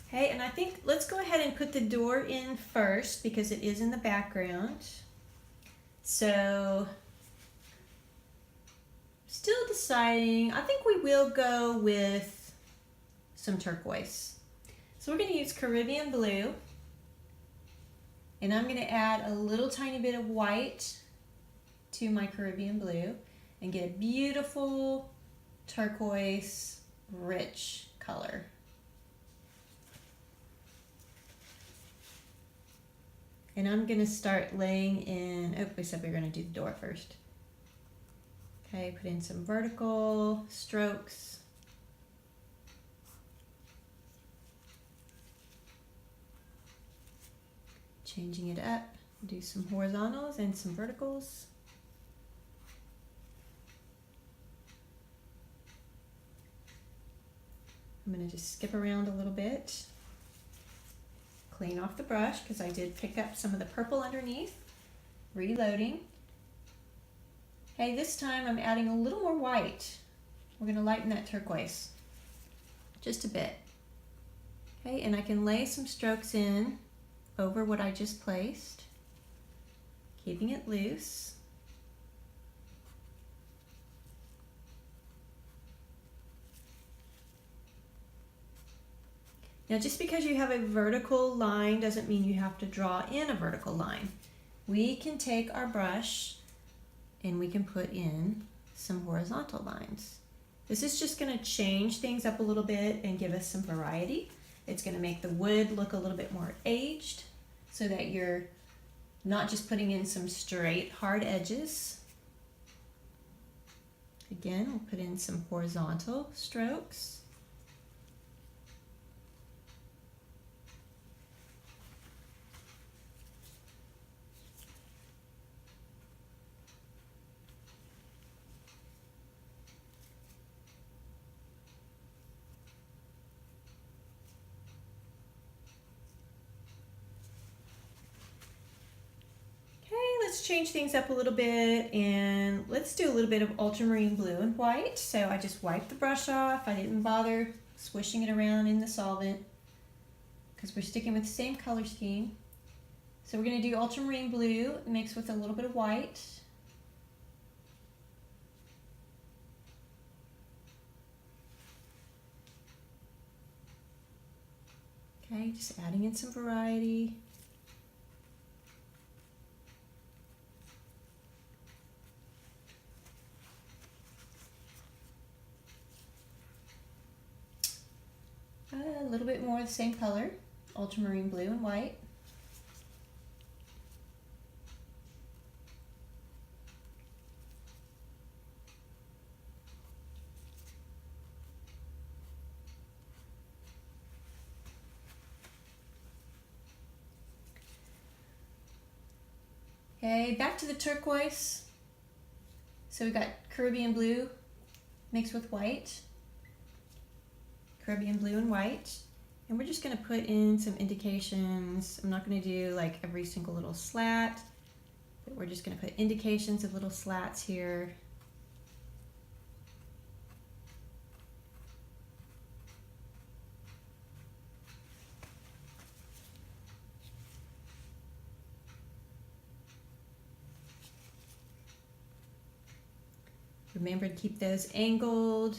Okay, and I think let's go ahead and put the door in first because it is in the background. So, still deciding. I think we will go with some turquoise. So we're going to use Caribbean blue, and I'm going to add a little tiny bit of white to my Caribbean blue and get a beautiful turquoise rich color. And I'm going to start laying in, oh, we said we were going to do the door first. Okay, put in some vertical strokes. Changing it up, do some horizontals and some verticals. I'm going to just skip around a little bit. Clean off the brush because I did pick up some of the purple underneath. Reloading. Okay, this time I'm adding a little more white. We're going to lighten that turquoise just a bit. Okay, and I can lay some strokes in over what I just placed, keeping it loose. Now, just because you have a vertical line doesn't mean you have to draw in a vertical line. We can take our brush and we can put in some horizontal lines. This is just going to change things up a little bit and give us some variety. It's going to make the wood look a little bit more aged so that you're not just putting in some straight hard edges. Again, we'll put in some horizontal strokes. Let's change things up a little bit and let's do a little bit of ultramarine blue and white. So I just wiped the brush off. I didn't bother swishing it around in the solvent because we're sticking with the same color scheme. So we're going to do ultramarine blue mixed with a little bit of white. Okay, just adding in some variety. A little bit more of the same color, ultramarine blue and white. Okay, back to the turquoise. So we got Caribbean blue mixed with white. Caribbean blue and white. And we're just going to put in some indications. I'm not going to do like every single little slat, but we're just going to put indications of little slats here. Remember to keep those angled.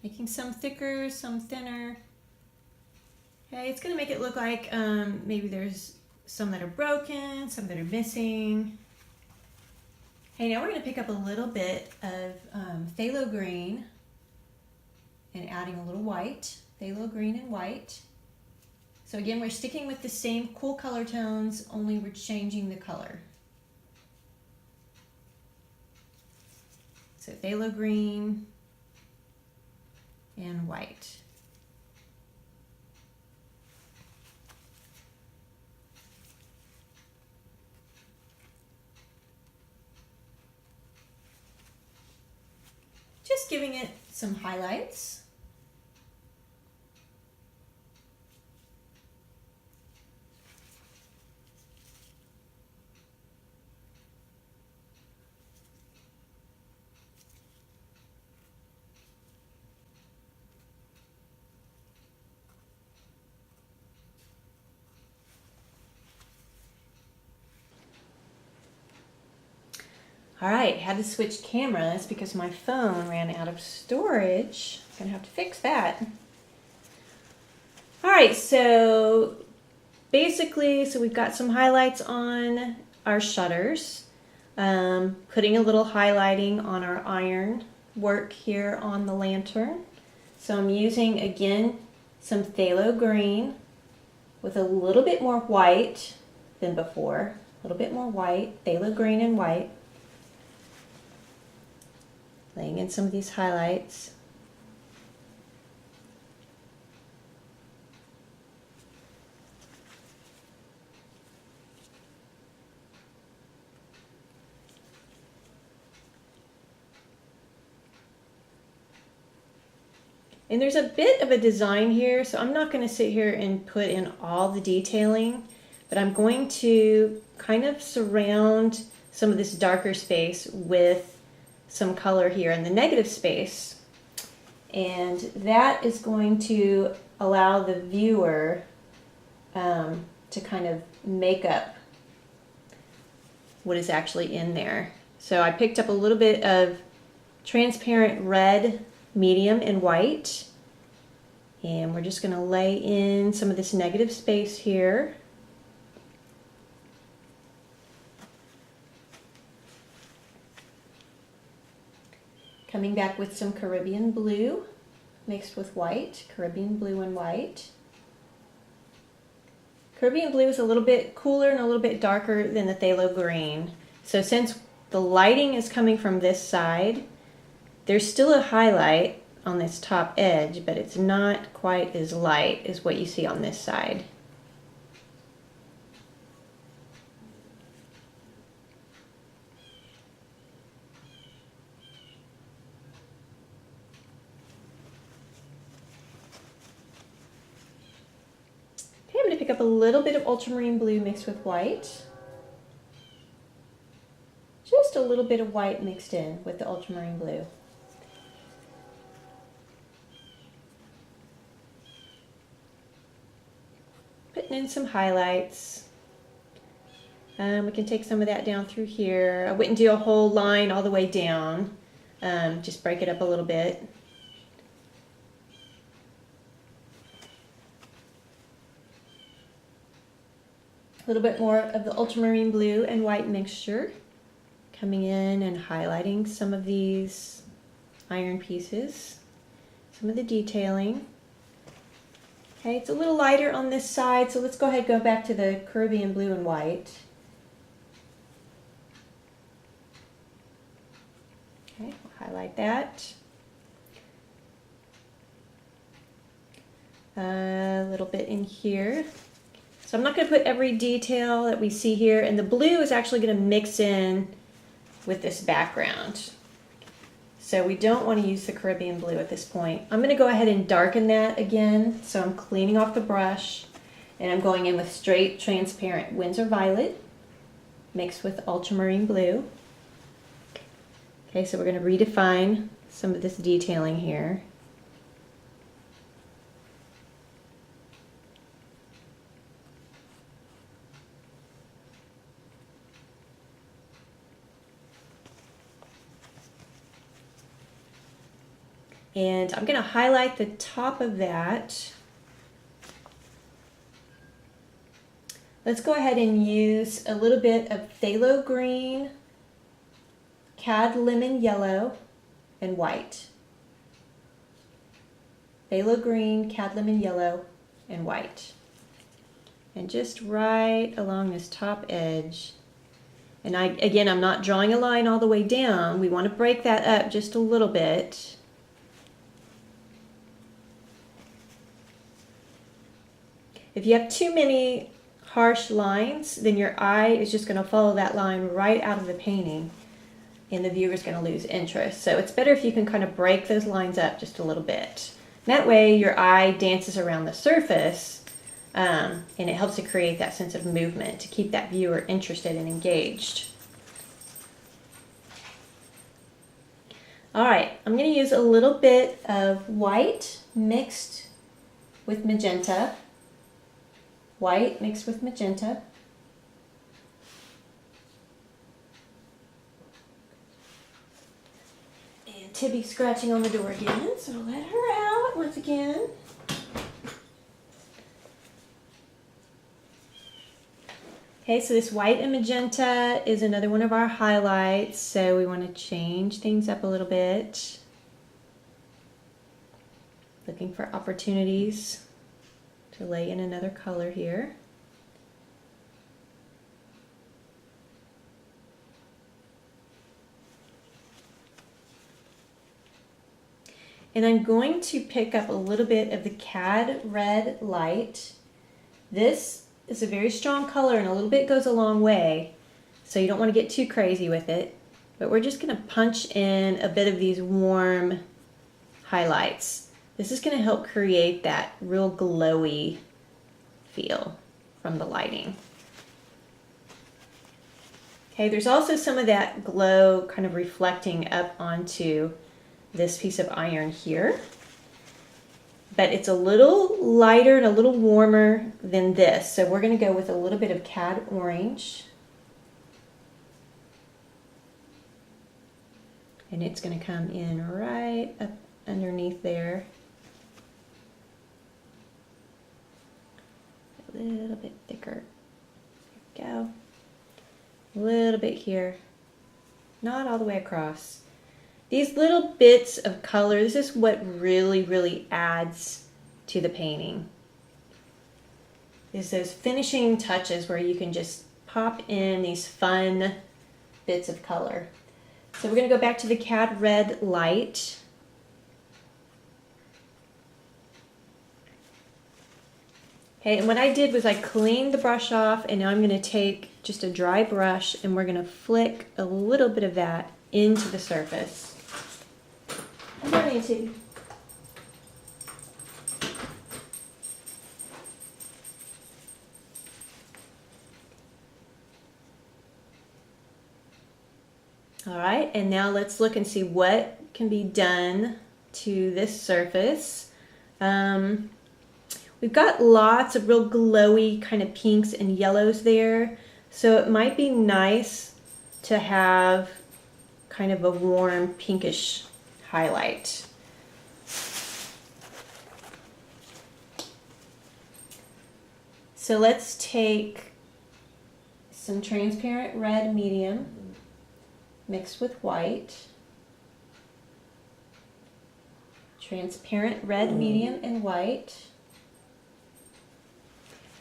Making some thicker, some thinner. Okay, it's going to make it look like maybe there's some that are broken, some that are missing. Okay, now we're going to pick up a little bit of phthalo green and adding a little white, phthalo green and white. So again, we're sticking with the same cool color tones, only we're changing the color. So phthalo green and white. Just giving it some highlights. All right, had to switch cameras because my phone ran out of storage. Gonna have to fix that. All right, so basically, we've got some highlights on our shutters, putting a little highlighting on our iron work here on the lantern. So I'm using, again, some phthalo green with a little bit more white than before. A little bit more white, phthalo green and white. Laying in some of these highlights. And there's a bit of a design here, so I'm not going to sit here and put in all the detailing, but I'm going to kind of surround some of this darker space with some color here in the negative space, and that is going to allow the viewer to kind of make up what is actually in there. So I picked up a little bit of transparent red, medium, and white, and we're just going to lay in some of this negative space here. Coming back with some Caribbean blue mixed with white, Caribbean blue and white. Caribbean blue is a little bit cooler and a little bit darker than the phthalo green. So since the lighting is coming from this side, there's still a highlight on this top edge, but it's not quite as light as what you see on this side. up a little bit of ultramarine blue mixed with white. Just a little bit of white mixed in with the ultramarine blue. Putting in some highlights. We can take some of that down through here. I wouldn't do a whole line all the way down. Just break it up a little bit. A little bit more of the ultramarine blue and white mixture coming in and highlighting some of these iron pieces, some of the detailing. Okay, it's a little lighter on this side, so let's go ahead and go back to the Caribbean blue and white. Okay, we'll highlight that. A little bit in here. So I'm not going to put every detail that we see here, and the blue is actually going to mix in with this background. So we don't want to use the Caribbean blue at this point. I'm going to go ahead and darken that again. So I'm cleaning off the brush, and I'm going in with straight transparent Winsor Violet mixed with ultramarine blue. Okay, so we're going to redefine some of this detailing here. And I'm going to highlight the top of that. Let's go ahead and use a little bit of phthalo green, cad lemon yellow, and white. Phthalo green, cad lemon yellow, and white. And just right along this top edge. And again, I'm not drawing a line all the way down. We want to break that up just a little bit. If you have too many harsh lines, then your eye is just going to follow that line right out of the painting, and the viewer's going to lose interest. So it's better if you can kind of break those lines up just a little bit. That way your eye dances around the surface, and it helps to create that sense of movement to keep that viewer interested and engaged. All right, I'm going to use a little bit of white mixed with magenta. White mixed with magenta. And Tibby's scratching on the door again, so let her out once again. Okay, so this white and magenta is another one of our highlights, so we want to change things up a little bit. Looking for opportunities to lay in another color here. And I'm going to pick up a little bit of the Cad Red Light. This is a very strong color, and a little bit goes a long way, so you don't want to get too crazy with it. But we're just going to punch in a bit of these warm highlights. This is going to help create that real glowy feel from the lighting. Okay, there's also some of that glow kind of reflecting up onto this piece of iron here. But it's a little lighter and a little warmer than this. So we're going to go with a little bit of Cad Orange. And it's going to come in right up underneath there. A little bit thicker. There we go. A little bit here. Not all the way across. These little bits of color, this is what really, really adds to the painting. Is those finishing touches where you can just pop in these fun bits of color. So we're going to go back to the Cad Red Light. Okay, and what I did was I cleaned the brush off, and now I'm going to take just a dry brush and we're going to flick a little bit of that into the surface. I'm going to. All right, and now let's look and see what can be done to this surface. We've got lots of real glowy kind of pinks and yellows there, so it might be nice to have kind of a warm pinkish highlight. So let's take some transparent red medium mixed with white, transparent red medium and white,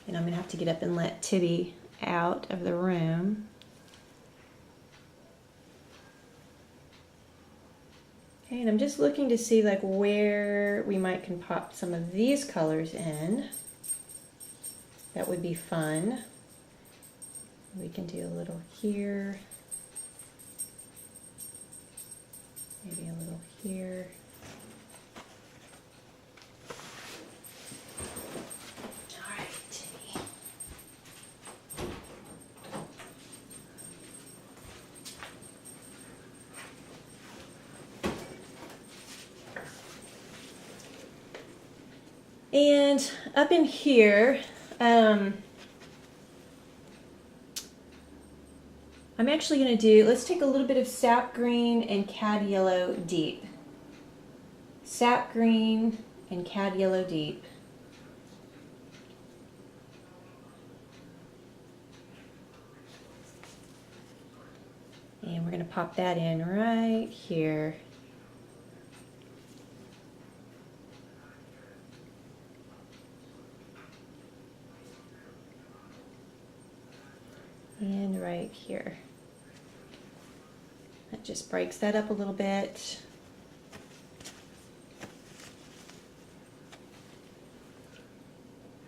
and I'm going to have to get up and let Tibby out of the room. Okay, and I'm just looking to see like where we might can pop some of these colors in. That would be fun. We can do a little here, maybe a little here. All right, Timmy. And up in here, I'm actually going to do, let's take a little bit of sap green and cad yellow deep. Sap green and cad yellow deep. And we're going to pop that in right here. And right here. That just breaks that up a little bit.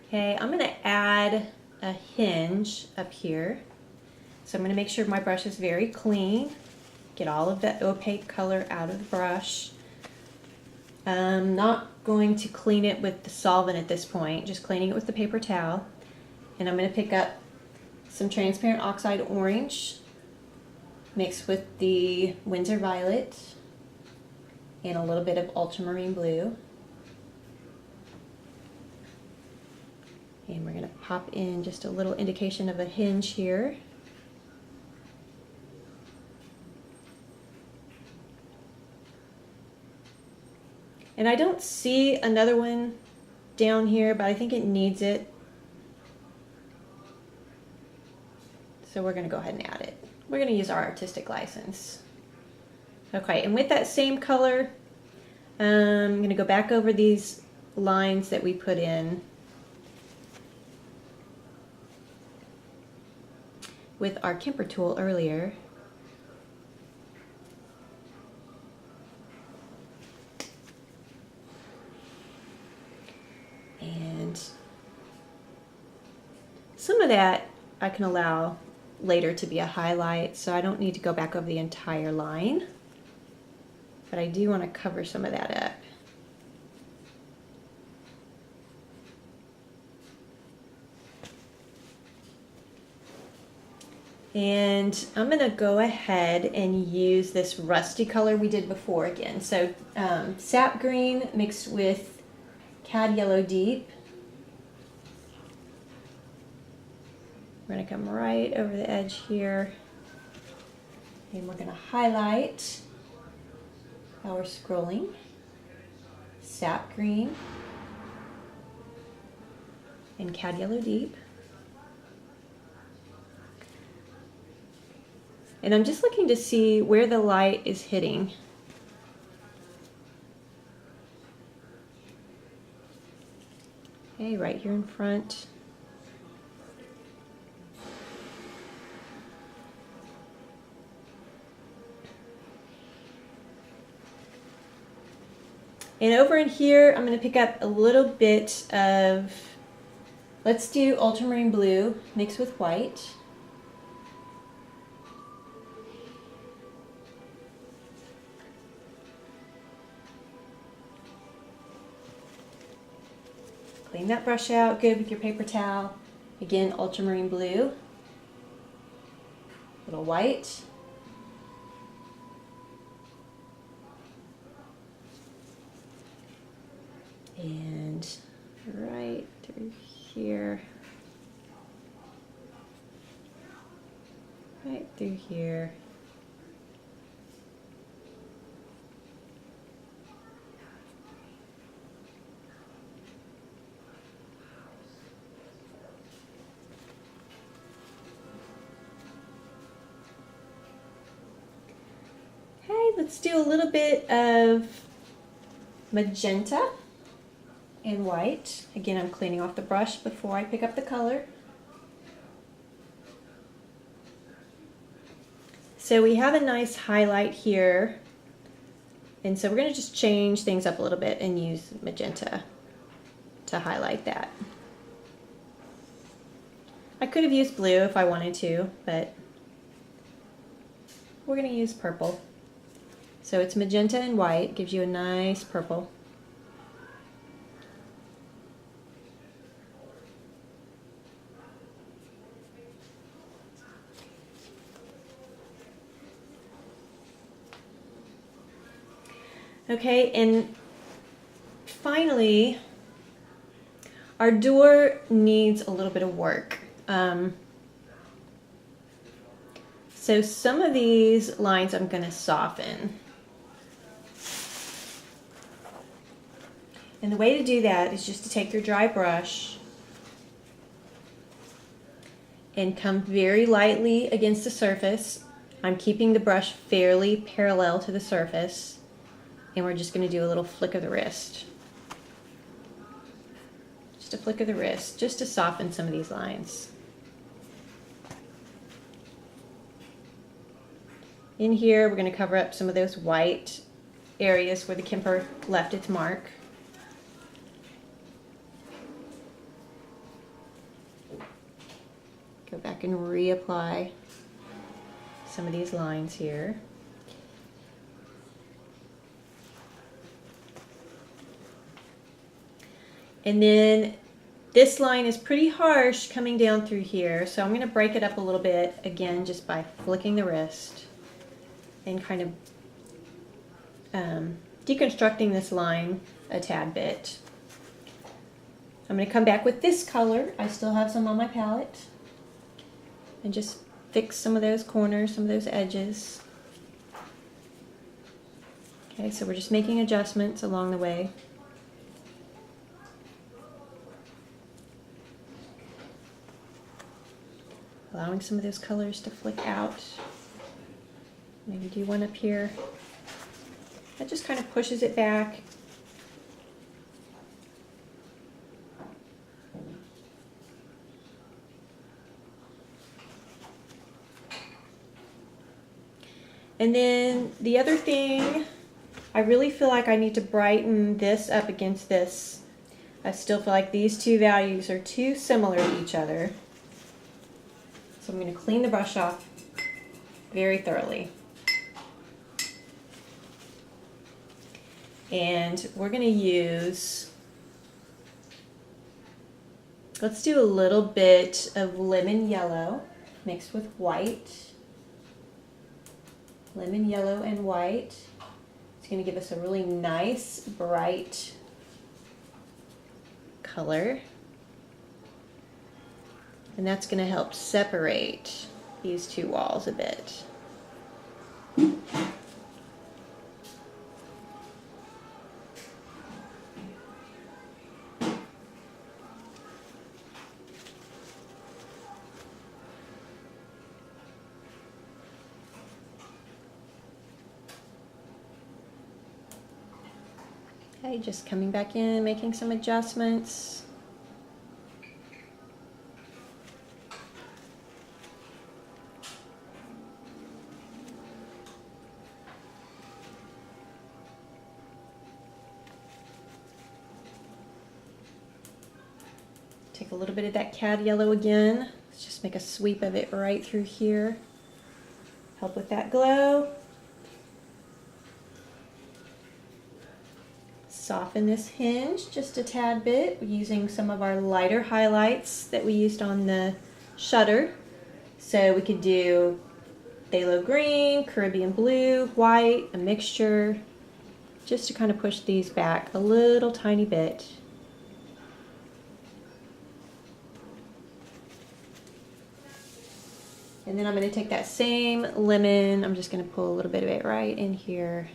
Okay, I'm going to add a hinge up here. So I'm going to make sure my brush is very clean. Get all of that opaque color out of the brush. I'm not going to clean it with the solvent at this point, just cleaning it with the paper towel. And I'm going to pick up some transparent oxide orange mixed with the Winsor violet and a little bit of ultramarine blue. And we're going to pop in just a little indication of a hinge here. And I don't see another one down here, but I think it needs it. So we're going to go ahead and add it. We're going to use our artistic license. Okay, and with that same color, I'm going to go back over these lines that we put in with our Kemper tool earlier. And some of that I can allow later to be a highlight, so I don't need to go back over the entire line, but I do want to cover some of that up. And I'm going to go ahead and use this rusty color we did before again. So sap green mixed with cad yellow deep. We're going to come right over the edge here, and we're going to highlight our scrolling. Sap green and cad yellow deep. And I'm just looking to see where the light is hitting. Okay, right here in front. And over in here, I'm going to pick up a little bit of, let's do ultramarine blue mixed with white. Clean that brush out good with your paper towel. Again, ultramarine blue, little white, And right through here. Right through here. Okay, let's do a little bit of magenta and white. Again, I'm cleaning off the brush before I pick up the color. So we have a nice highlight here, and so we're going to just change things up a little bit and use magenta to highlight that. I could have used blue if I wanted to, but we're going to use purple. So it's magenta and white, gives you a nice purple. Okay, and finally, our door needs a little bit of work. So some of these lines I'm going to soften. And the way to do that is just to take your dry brush and come very lightly against the surface. I'm keeping the brush fairly parallel to the surface. And we're just going to do a little flick of the wrist. Just a flick of the wrist, just to soften some of these lines. In here, we're going to cover up some of those white areas where the Kemper left its mark. Go back and reapply some of these lines here. And then this line is pretty harsh coming down through here, so I'm going to break it up a little bit, again, just by flicking the wrist and kind of deconstructing this line a tad bit. I'm going to come back with this color. I still have some on my palette. And just fix some of those corners, some of those edges. Okay, so we're just making adjustments along the way. Allowing some of those colors to flick out. Maybe do one up here. That just kind of pushes it back. And then the other thing, I really feel like I need to brighten this up against this. I still feel like these two values are too similar to each other. So I'm going to clean the brush off very thoroughly. And we're going to use, let's do a little bit of lemon yellow mixed with white. Lemon yellow and white. It's going to give us a really nice, bright color. And that's going to help separate these two walls a bit. Okay, just coming back in, making some adjustments. Take a little bit of that cad yellow again. Let's just make a sweep of it right through here. Help with that glow. Soften this hinge just a tad bit using some of our lighter highlights that we used on the shutter. So we could do phthalo green, Caribbean blue, white, a mixture. just to kind of push these back a little tiny bit. And then I'm going to take that same lemon, I'm just going to pull a little bit of it right in here.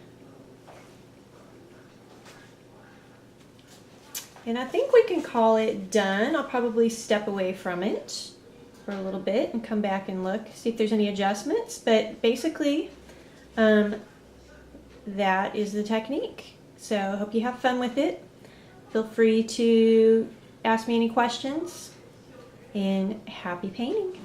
And I think we can call it done. I'll probably step away from it for a little bit and come back and look, see if there's any adjustments. But basically, that is the technique. So I hope you have fun with it. Feel free to ask me any questions, and happy painting.